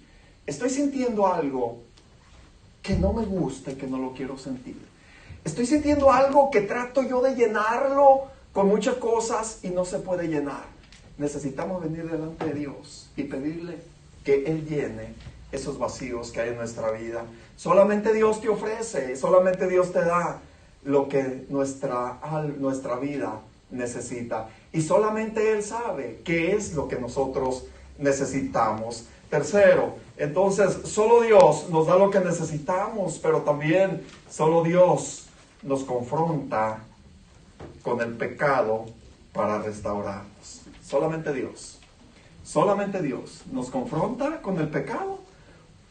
Estoy sintiendo algo que no me gusta y que no lo quiero sentir. Estoy sintiendo algo que trato yo de llenarlo con muchas cosas y no se puede llenar. Necesitamos venir delante de Dios y pedirle que Él llene esos vacíos que hay en nuestra vida. Solamente Dios te ofrece, solamente Dios te da lo que nuestra vida necesita. Y solamente Él sabe qué es lo que nosotros necesitamos. Tercero, entonces solo Dios nos da lo que necesitamos, pero también solo Dios nos confronta con el pecado para restaurarnos. Solamente Dios nos confronta con el pecado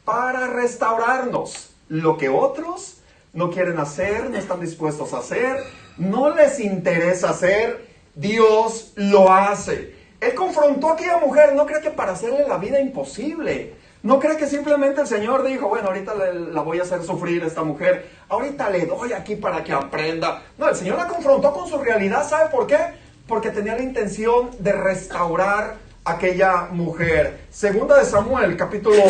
para restaurarnos. Lo que otros no quieren hacer, no están dispuestos a hacer, no les interesa hacer, Dios lo hace. Él confrontó a aquella mujer, no cree que para hacerle la vida imposible. No cree que simplemente el Señor dijo, bueno, ahorita la voy a hacer sufrir a esta mujer, ahorita le doy aquí para que aprenda. No, el Señor la confrontó con su realidad. ¿Sabe por qué? Porque tenía la intención de restaurar a aquella mujer. Segunda de Samuel, capítulo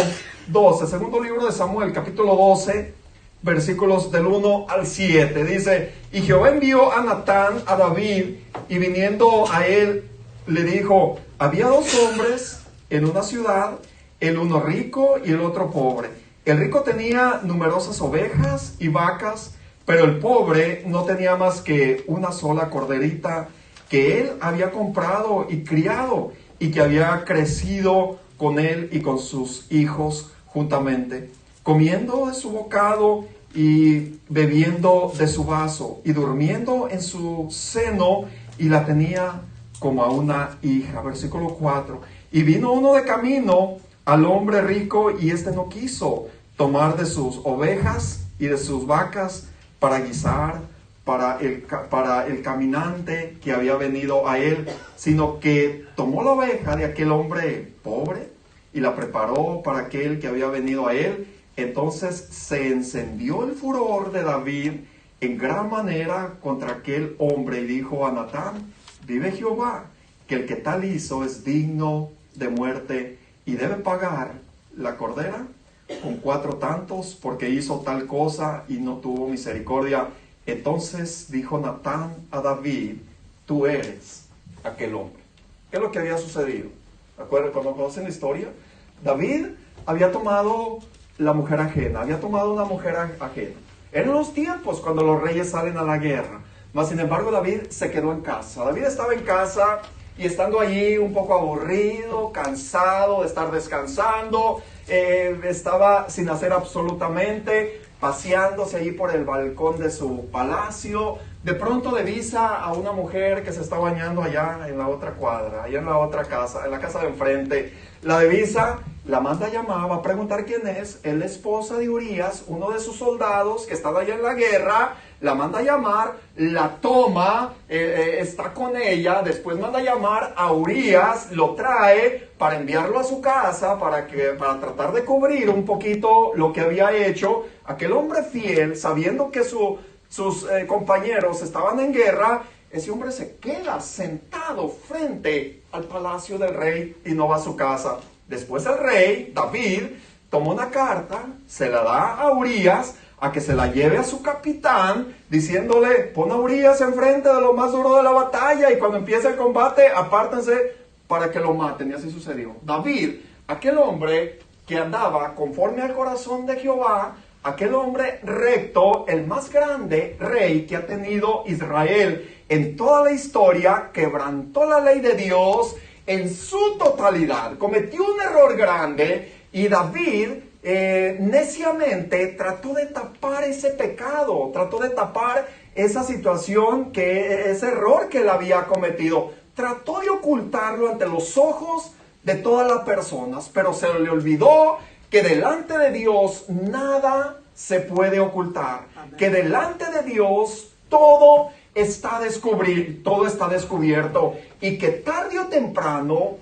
12, segundo libro de Samuel, capítulo 12, versículos del 1 al 7. Dice, y Jehová envió a Natán a David, y viniendo a él, le dijo, había dos hombres en una ciudad, el uno rico y el otro pobre. El rico tenía numerosas ovejas y vacas, pero el pobre no tenía más que una sola corderita que él había comprado y criado, y que había crecido con él y con sus hijos juntamente, comiendo de su bocado y bebiendo de su vaso, y durmiendo en su seno, y la tenía como a una hija. Versículo 4. Y vino uno de camino al hombre rico, y éste no quiso tomar de sus ovejas y de sus vacas para guisar para el caminante que había venido a él, sino que tomó la oveja de aquel hombre pobre y la preparó para aquel que había venido a él. Entonces se encendió el furor de David en gran manera contra aquel hombre, y dijo a Natán, vive Jehová, que el que tal hizo es digno de muerte, y debe pagar la cordera con 4 tantos, porque hizo tal cosa y no tuvo misericordia. Entonces dijo Natán a David, tú eres aquel hombre. ¿Qué es lo que había sucedido? ¿Recuerdan cuando conocen la historia? David había tomado la mujer ajena, había tomado una mujer ajena. Eran los tiempos cuando los reyes salen a la guerra. Mas sin embargo David se quedó en casa. David estaba en casa, y estando allí un poco aburrido, cansado de estar descansando, estaba sin hacer absolutamente, paseándose allí por el balcón de su palacio. De pronto divisa a una mujer que se está bañando allá en la otra cuadra, allá en la otra casa, en la casa de enfrente. La divisa, la manda a llamar, va a preguntar quién es la esposa de Urías, uno de sus soldados que estaba allá en la guerra. La manda a llamar, la toma, está con ella, después manda a llamar a Urías, lo trae para enviarlo a su casa, para tratar de cubrir un poquito lo que había hecho. Aquel hombre fiel, sabiendo que sus compañeros estaban en guerra, ese hombre se queda sentado frente al palacio del rey y no va a su casa. Después el rey, David, toma una carta, se la da a Urías, a que se la lleve a su capitán, diciéndole, pon a Urías enfrente de lo más duro de la batalla, y cuando empiece el combate, apártense para que lo maten. Y así sucedió. David, aquel hombre que andaba conforme al corazón de Jehová, aquel hombre recto, el más grande rey que ha tenido Israel en toda la historia, quebrantó la ley de Dios en su totalidad, cometió un error grande, y David neciamente trató de tapar ese pecado, trató de tapar esa situación, ese error que él había cometido, trató de ocultarlo ante los ojos de todas las personas, pero se le olvidó que delante de Dios nada se puede ocultar. Amén. Que delante de Dios todo está descubierto, y que tarde o temprano,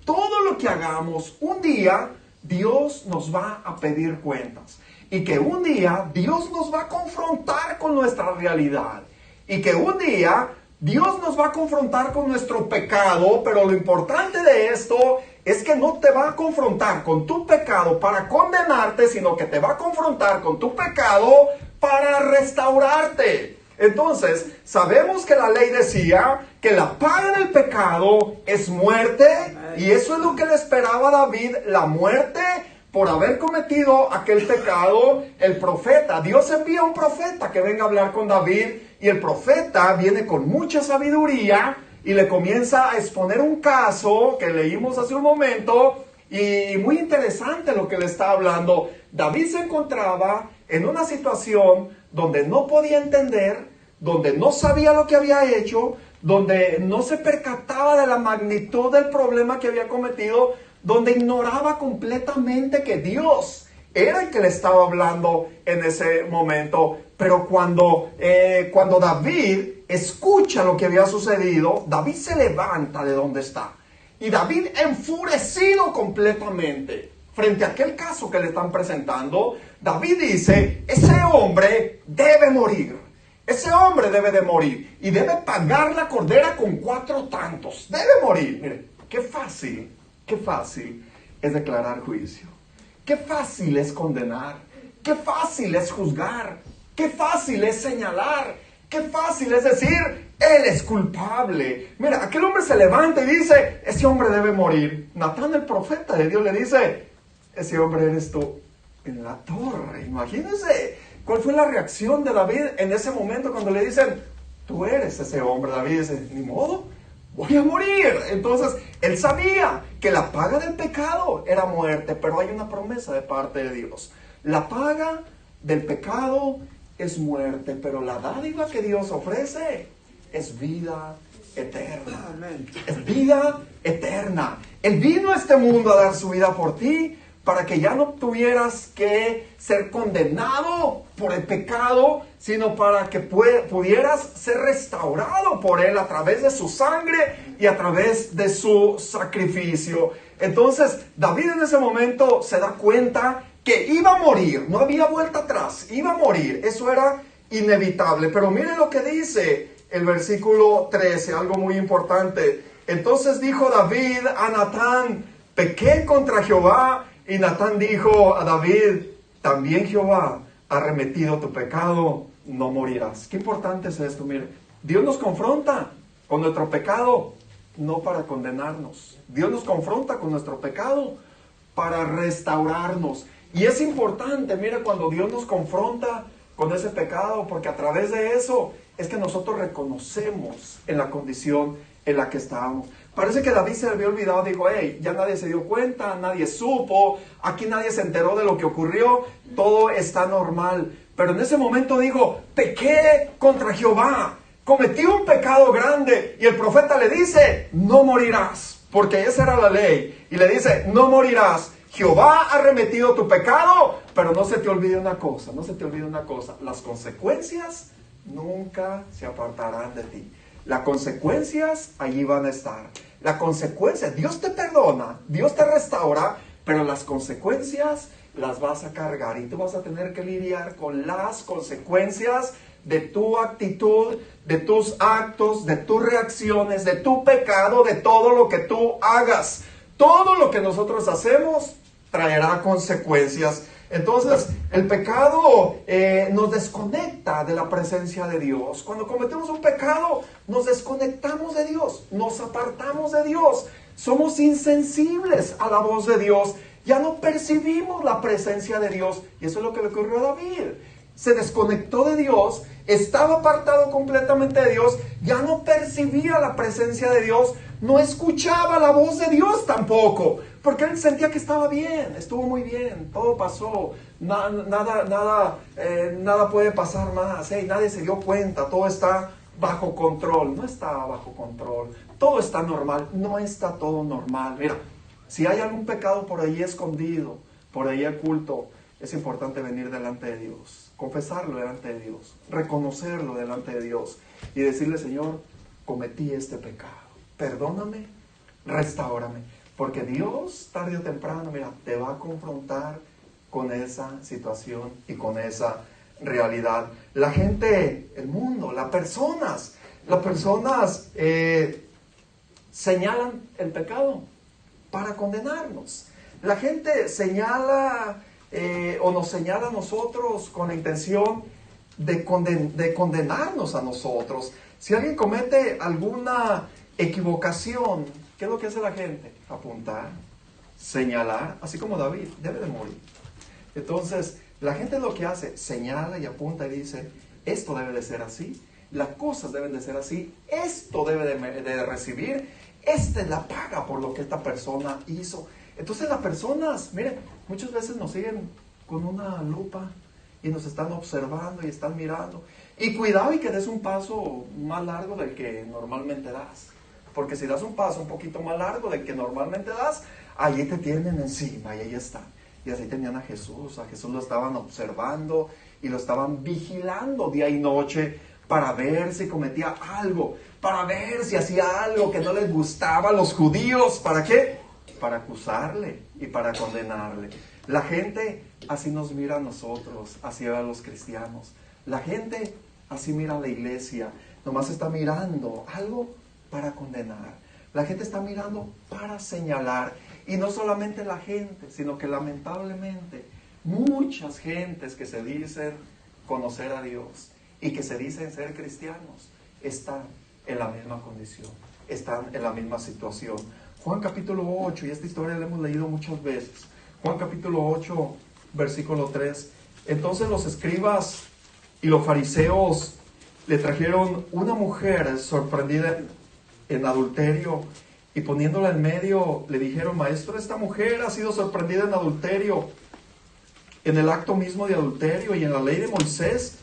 todo lo que hagamos, un día Dios nos va a pedir cuentas, y que un día Dios nos va a confrontar con nuestra realidad, y que un día Dios nos va a confrontar con nuestro pecado. Pero lo importante de esto es que no te va a confrontar con tu pecado para condenarte, sino que te va a confrontar con tu pecado para restaurarte. Entonces, sabemos que la ley decía que la paga del pecado es muerte, y eso es lo que le esperaba a David, la muerte por haber cometido aquel pecado. El profeta, Dios envía a un profeta que venga a hablar con David, y el profeta viene con mucha sabiduría y le comienza a exponer un caso que leímos hace un momento, y muy interesante lo que le está hablando. David se encontraba en una situación donde no podía entender, donde no sabía lo que había hecho, donde no se percataba de la magnitud del problema que había cometido, donde ignoraba completamente que Dios era el que le estaba hablando en ese momento. Pero cuando David escucha lo que había sucedido, David se levanta de donde está. Y David, enfurecido completamente frente a aquel caso que le están presentando, David dice, ese hombre debe morir. Ese hombre debe de morir, y debe pagar la cordera con 4 tantos. Debe morir. Mire, qué fácil es declarar juicio. Qué fácil es condenar. Qué fácil es juzgar. Qué fácil es señalar. Qué fácil es decir, él es culpable. Mira, aquel hombre se levanta y dice, ese hombre debe morir. Natán, el profeta de Dios, le dice, ese hombre eres tú en la torre. Imagínense cuál fue la reacción de David en ese momento cuando le dicen, tú eres ese hombre. David dice, ni modo, voy a morir. Entonces, él sabía que la paga del pecado era muerte, pero hay una promesa de parte de Dios. La paga del pecado es muerte, pero la dádiva que Dios ofrece es vida eterna. Amén. Es vida eterna. Él vino a este mundo a dar su vida por ti, para que ya no tuvieras que ser condenado por el pecado, sino para que pudieras ser restaurado por Él a través de su sangre y a través de su sacrificio. Entonces, David en ese momento se da cuenta que iba a morir, no había vuelta atrás, iba a morir, eso era inevitable. Pero miren lo que dice el versículo 13, algo muy importante. Entonces dijo David a Natán, pequé contra Jehová. Y Natán dijo a David, también Jehová ha remitido tu pecado, no morirás. Qué importante es esto. Mire, Dios nos confronta con nuestro pecado, no para condenarnos. Dios nos confronta con nuestro pecado para restaurarnos. Y es importante, mire, cuando Dios nos confronta con ese pecado, porque a través de eso es que nosotros reconocemos en la condición en la que estábamos. Parece que David se había olvidado, dijo, hey, ya nadie se dio cuenta, nadie supo, aquí nadie se enteró de lo que ocurrió, todo está normal. Pero en ese momento dijo, pequé contra Jehová, cometí un pecado grande, y el profeta le dice, no morirás, porque esa era la ley, y le dice, no morirás, Jehová ha remitido tu pecado, pero no se te olvide una cosa, las consecuencias nunca se apartarán de ti. Las consecuencias allí van a estar. La consecuencia, Dios te perdona, Dios te restaura, pero las consecuencias las vas a cargar, y tú vas a tener que lidiar con las consecuencias de tu actitud, de tus actos, de tus reacciones, de tu pecado, de todo lo que tú hagas. Todo lo que nosotros hacemos traerá consecuencias. Entonces, el pecado nos desconecta de la presencia de Dios. Cuando cometemos un pecado, nos desconectamos de Dios, nos apartamos de Dios. Somos insensibles a la voz de Dios. Ya no percibimos la presencia de Dios. Y eso es lo que le ocurrió a David. Se desconectó de Dios, estaba apartado completamente de Dios, ya no percibía la presencia de Dios, no escuchaba la voz de Dios tampoco, porque él sentía que estaba bien, estuvo muy bien, todo pasó, nada puede pasar más, nadie se dio cuenta, todo está bajo control. No está bajo control, todo está normal, no está todo normal. Mira, si hay algún pecado por ahí escondido, por ahí oculto, es importante venir delante de Dios, confesarlo delante de Dios, reconocerlo delante de Dios y decirle: Señor, cometí este pecado, perdóname, restáurame, porque Dios tarde o temprano, mira, te va a confrontar con esa situación y con esa realidad. La gente, el mundo, las personas señalan el pecado para condenarnos. La gente señala o nos señala a nosotros con la intención de condenarnos a nosotros. Si alguien comete alguna equivocación, ¿qué es lo que hace la gente? Apuntar, señalar, así como David, debe de morir. Entonces, la gente lo que hace, señala y apunta y dice: esto debe de ser así, las cosas deben de ser así, esto debe de recibir, esta es la paga por lo que esta persona hizo. Entonces las personas, miren, muchas veces nos siguen con una lupa y nos están observando y están mirando. Y cuidado y que des un paso más largo del que normalmente das. Porque si das un paso un poquito más largo del que normalmente das, allí te tienen encima y ahí están. Y así tenían a Jesús lo estaban observando y lo estaban vigilando día y noche para ver si cometía algo, para ver si hacía algo que no les gustaba a los judíos. ¿Para qué? Para acusarle y para condenarle. La gente así nos mira a nosotros, así a los cristianos. La gente así mira a la iglesia, nomás está mirando algo para condenar. La gente está mirando para señalar. Y no solamente la gente, sino que lamentablemente muchas gentes que se dicen conocer a Dios y que se dicen ser cristianos están en la misma condición, están en la misma situación. Juan capítulo 8, y esta historia la hemos leído muchas veces. Juan capítulo 8, versículo 3. Entonces los escribas y los fariseos le trajeron una mujer sorprendida en adulterio, y poniéndola en medio le dijeron: Maestro, esta mujer ha sido sorprendida en adulterio, en el acto mismo de adulterio, y en la ley de Moisés,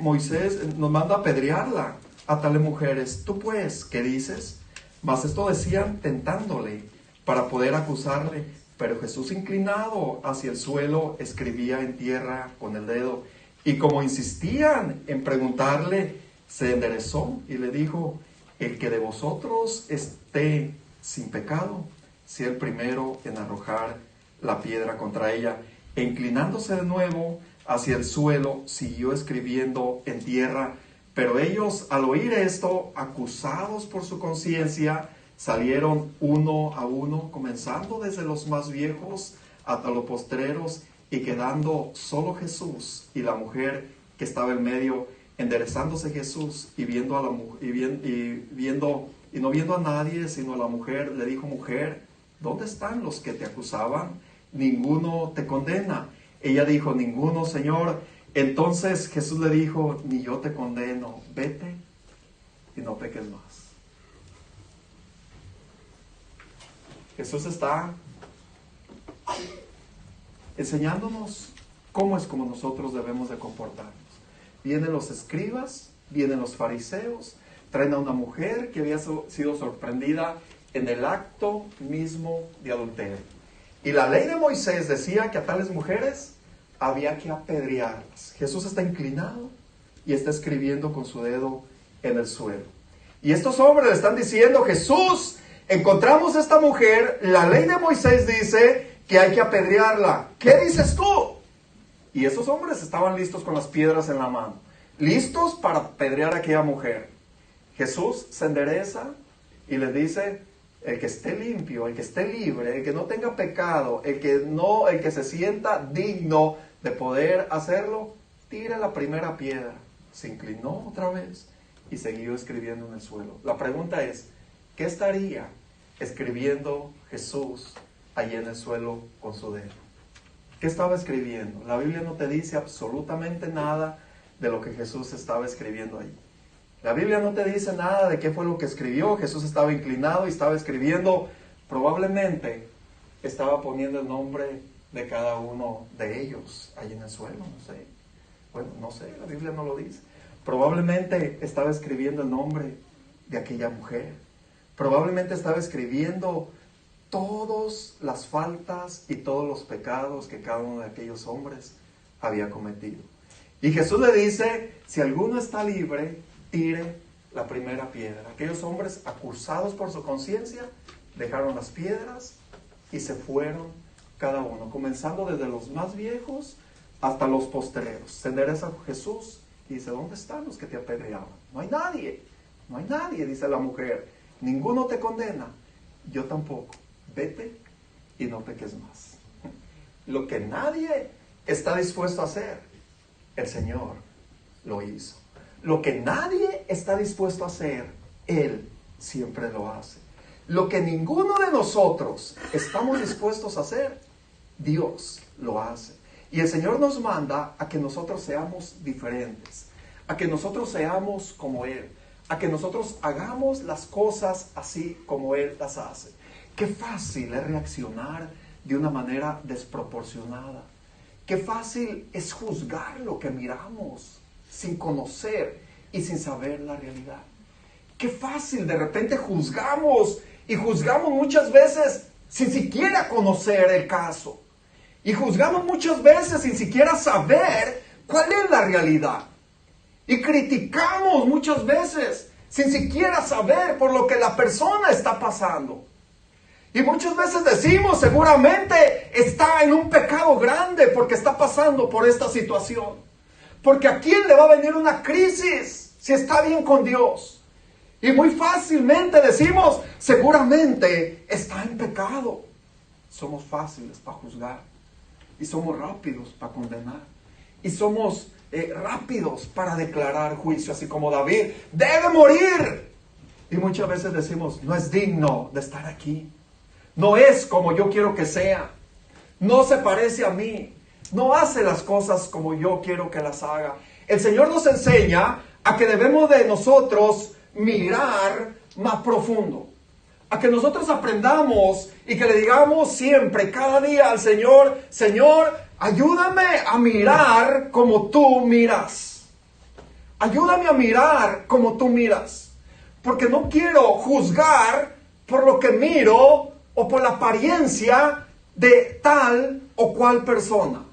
Moisés nos manda a apedrearla a tales mujeres. Tú pues, ¿qué dices? Mas esto decían tentándole para poder acusarle. Pero Jesús, inclinado hacia el suelo, escribía en tierra con el dedo. Y como insistían en preguntarle, se enderezó y le dijo: el que de vosotros esté sin pecado, sea el primero en arrojar la piedra contra ella. E inclinándose de nuevo hacia el suelo, siguió escribiendo en tierra. Pero ellos, al oír esto, acusados por su conciencia, salieron uno a uno, comenzando desde los más viejos hasta los postreros, y quedando solo Jesús y la mujer que estaba en medio. Enderezándose Jesús y viendo a la y no viendo a nadie sino a la mujer, le dijo: Mujer, ¿dónde están los que te acusaban? Ninguno te condena. Ella dijo: Ninguno, Señor. Entonces Jesús le dijo: Ni yo te condeno, vete y no peques más. Jesús está enseñándonos cómo es como nosotros debemos de comportarnos. Vienen los escribas, vienen los fariseos, traen a una mujer que había sido sorprendida en el acto mismo de adulterio. Y la ley de Moisés decía que a tales mujeres había que apedrearlas. Jesús está inclinado y está escribiendo con su dedo en el suelo. Y estos hombres le están diciendo: Jesús, encontramos a esta mujer, la ley de Moisés dice que hay que apedrearla. ¿Qué dices tú? Y esos hombres estaban listos con las piedras en la mano, listos para apedrear a aquella mujer. Jesús se endereza y les dice: el que esté limpio, el que esté libre, el que no tenga pecado, el que se sienta digno de poder hacerlo, tire la primera piedra. Se inclinó otra vez y siguió escribiendo en el suelo. La pregunta es, ¿qué estaría escribiendo Jesús allí en el suelo con su dedo? ¿Qué estaba escribiendo? La Biblia no te dice absolutamente nada de lo que Jesús estaba escribiendo allí. La Biblia no te dice nada de qué fue lo que escribió. Jesús estaba inclinado y estaba escribiendo. Probablemente estaba poniendo el nombre de cada uno de ellos allí en el suelo, no sé. Bueno, no sé, la Biblia no lo dice. Probablemente estaba escribiendo el nombre de aquella mujer. Probablemente estaba escribiendo todas las faltas y todos los pecados que cada uno de aquellos hombres había cometido. Y Jesús le dice, si alguno está libre, tire la primera piedra. Aquellos hombres acusados por su conciencia dejaron las piedras y se fueron cada uno, comenzando desde los más viejos hasta los postreros. Se endereza Jesús y dice, ¿dónde están los que te apedreaban? No hay nadie, dice la mujer. Ninguno te condena, yo tampoco. Vete y no peques más. Lo que nadie está dispuesto a hacer, el Señor lo hizo. Lo que nadie está dispuesto a hacer, Él siempre lo hace. Lo que ninguno de nosotros estamos dispuestos a hacer, Dios lo hace. Y el Señor nos manda a que nosotros seamos diferentes, a que nosotros seamos como Él, a que nosotros hagamos las cosas así como Él las hace. Qué fácil es reaccionar de una manera desproporcionada. Qué fácil es juzgar lo que miramos sin conocer y sin saber la realidad. Qué fácil de repente juzgamos y juzgamos muchas veces sin siquiera conocer el caso. Y juzgamos muchas veces sin siquiera saber cuál es la realidad. Y criticamos muchas veces sin siquiera saber por lo que la persona está pasando. Y muchas veces decimos, seguramente está en un pecado grande porque está pasando por esta situación. Porque ¿a quién le va a venir una crisis si está bien con Dios? Y muy fácilmente decimos, seguramente está en pecado. Somos fáciles para juzgar. Y somos rápidos para condenar. Y somos rápidos para declarar juicio, así como David, ¡debe morir! Y muchas veces decimos, no es digno de estar aquí. No es como yo quiero que sea. No se parece a mí. No hace las cosas como yo quiero que las haga. El Señor nos enseña a que debemos de nosotros mirar más profundo. A que nosotros aprendamos y que le digamos siempre, cada día al Señor, Señor, ayúdame a mirar como tú miras. Ayúdame a mirar como tú miras. Porque no quiero juzgar por lo que miro o por la apariencia de tal o cual persona.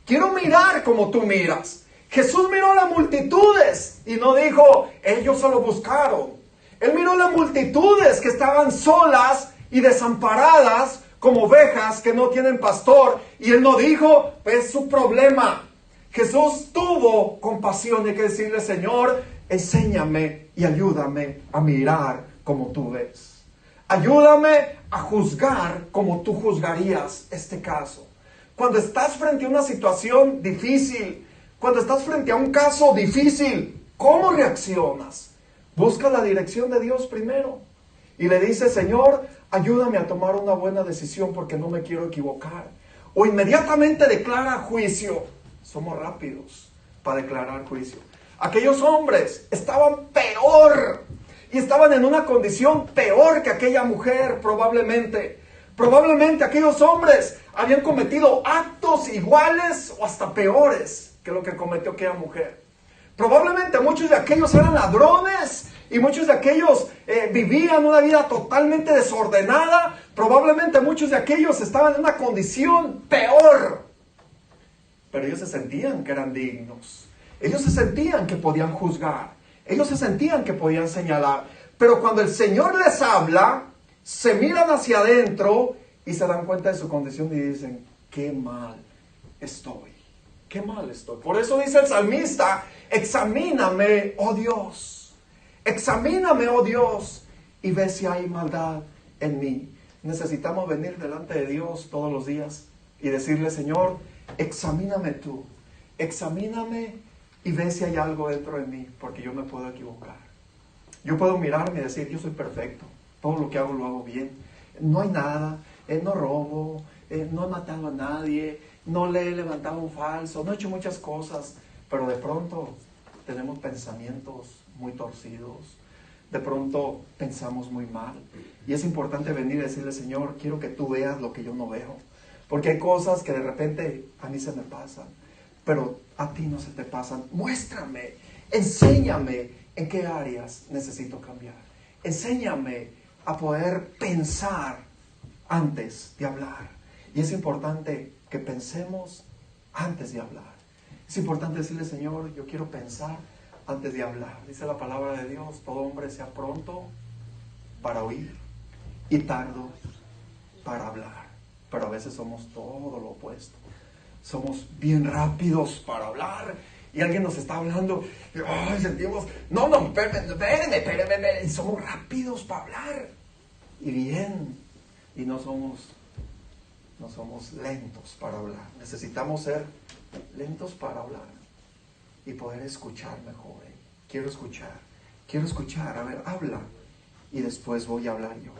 Quiero mirar como tú miras. Jesús miró las multitudes y no dijo, ellos solo buscaron. Él miró las multitudes que estaban solas y desamparadas como ovejas que no tienen pastor. Y Él no dijo, es su problema. Jesús tuvo compasión y hay que decirle, Señor, enséñame y ayúdame a mirar como tú ves. Ayúdame a juzgar como tú juzgarías este caso. Cuando estás frente a una situación difícil, cuando estás frente a un caso difícil, ¿cómo reaccionas? Busca la dirección de Dios primero. Y le dice, Señor, ayúdame a tomar una buena decisión porque no me quiero equivocar. O inmediatamente declara juicio. Somos rápidos para declarar juicio. Aquellos hombres estaban peor. Y estaban en una condición peor que aquella mujer probablemente. Probablemente aquellos hombres habían cometido actos iguales o hasta peores que lo que cometió aquella mujer. Probablemente muchos de aquellos eran ladrones y muchos de aquellos vivían una vida totalmente desordenada. Probablemente muchos de aquellos estaban en una condición peor. Pero ellos se sentían que eran dignos. Ellos se sentían que podían juzgar. Ellos se sentían que podían señalar. Pero cuando el Señor les habla, se miran hacia adentro y se dan cuenta de su condición y dicen, qué mal estoy. Qué mal estoy. Por eso dice el salmista, examíname, oh Dios. Examíname, oh Dios, y ve si hay maldad en mí. Necesitamos venir delante de Dios todos los días y decirle, Señor, examíname tú, examíname y ve si hay algo dentro de mí, porque yo me puedo equivocar. Yo puedo mirarme y decir, yo soy perfecto, todo lo que hago lo hago bien, no hay nada, no robo, no he matado a nadie, no le he levantado un falso, no he hecho muchas cosas, pero de pronto tenemos pensamientos muy torcidos, de pronto pensamos muy mal, y es importante venir y decirle, Señor, quiero que tú veas lo que yo no veo, porque hay cosas que de repente a mí se me pasan, pero a ti no se te pasan. Muéstrame, enséñame en qué áreas necesito cambiar, enséñame a poder pensar antes de hablar, y es importante que pensemos antes de hablar. Es importante decirle, Señor, yo quiero pensar antes de hablar. Dice la palabra de Dios, todo hombre sea pronto para oír y tardo para hablar. Pero a veces somos todo lo opuesto. Somos bien rápidos para hablar. Y alguien nos está hablando, y, ay, sentimos, no, espérenme, y somos rápidos para hablar. Y bien, y no somos lentos para hablar. Necesitamos ser lentos para hablar y poder escuchar mejor. Quiero escuchar, a ver, habla, y después voy a hablar yo.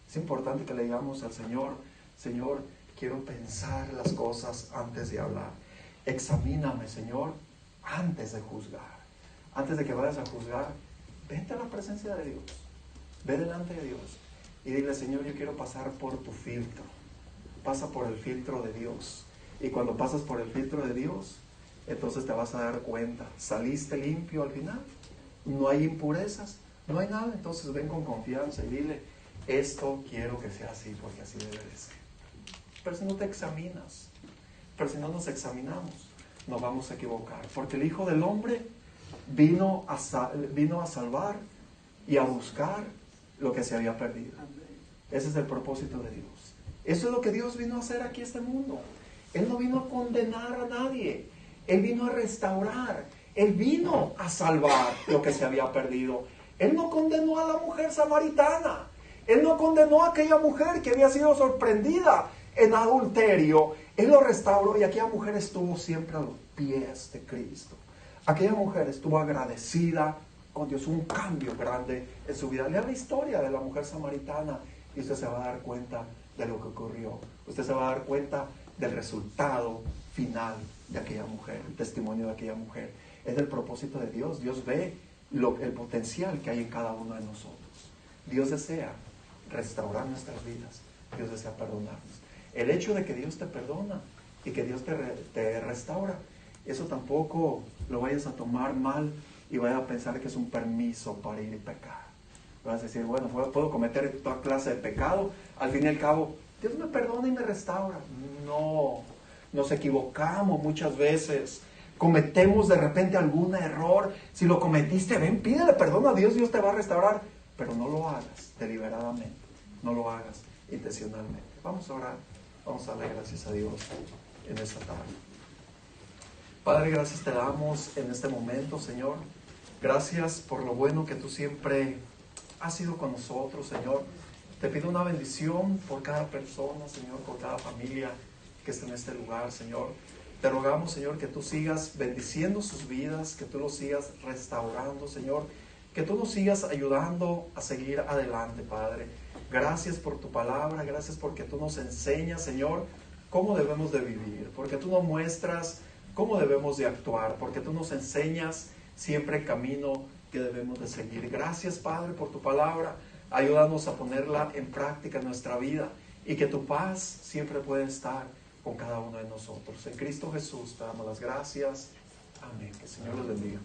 Es importante que le digamos al Señor, Señor, quiero pensar las cosas antes de hablar. Examíname, Señor, antes de juzgar. Antes de que vayas a juzgar, vente a la presencia de Dios, ve delante de Dios y dile, Señor, yo quiero pasar por tu filtro. Pasa por el filtro de Dios. Y cuando pasas por el filtro de Dios, entonces te vas a dar cuenta, saliste limpio al final, no hay impurezas, no hay nada. Entonces ven con confianza y dile, esto quiero que sea así, porque así debe de ser. Pero si no te examinas, pero si no nos examinamos, nos vamos a equivocar, porque el Hijo del Hombre vino a salvar y a buscar lo que se había perdido. Ese es el propósito de Dios. Eso es lo que Dios vino a hacer aquí en este mundo. Él no vino a condenar a nadie. Él vino a restaurar. Él vino a salvar lo que se había perdido. Él no condenó a la mujer samaritana. Él no condenó a aquella mujer que había sido sorprendida en adulterio. Él lo restauró y aquella mujer estuvo siempre a los pies de Cristo. Aquella mujer estuvo agradecida con Dios. Un cambio grande en su vida. Lea la historia de la mujer samaritana y usted se va a dar cuenta de lo que ocurrió. Usted se va a dar cuenta del resultado final de aquella mujer, el testimonio de aquella mujer. Es el propósito de Dios. Dios ve el potencial que hay en cada uno de nosotros. Dios desea restaurar nuestras vidas. Dios desea perdonarnos. El hecho de que Dios te perdona y que Dios te restaura, eso tampoco lo vayas a tomar mal y vayas a pensar que es un permiso para ir y pecar. Vas a decir, bueno, puedo cometer toda clase de pecado, al fin y al cabo Dios me perdona y me restaura. No, nos equivocamos muchas veces, cometemos de repente algún error. Si lo cometiste, ven, pídele perdón a Dios, Dios te va a restaurar, pero no lo hagas deliberadamente, no lo hagas intencionalmente. Vamos a orar, vamos a darle gracias a Dios en esta tarde. Padre, gracias te damos en este momento, Señor. Gracias por lo bueno que tú siempre has sido con nosotros, Señor. Te pido una bendición por cada persona, Señor, por cada familia que está en este lugar, Señor. Te rogamos, Señor, que tú sigas bendiciendo sus vidas, que tú los sigas restaurando, Señor, que tú nos sigas ayudando a seguir adelante, Padre. Gracias por tu palabra, gracias porque tú nos enseñas, Señor, cómo debemos de vivir, porque tú nos muestras cómo debemos de actuar, porque tú nos enseñas siempre el camino que debemos de seguir. Gracias, Padre, por tu palabra. Ayúdanos a ponerla en práctica en nuestra vida y que tu paz siempre pueda estar con cada uno de nosotros. En Cristo Jesús te damos las gracias. Amén. Que el Señor los bendiga.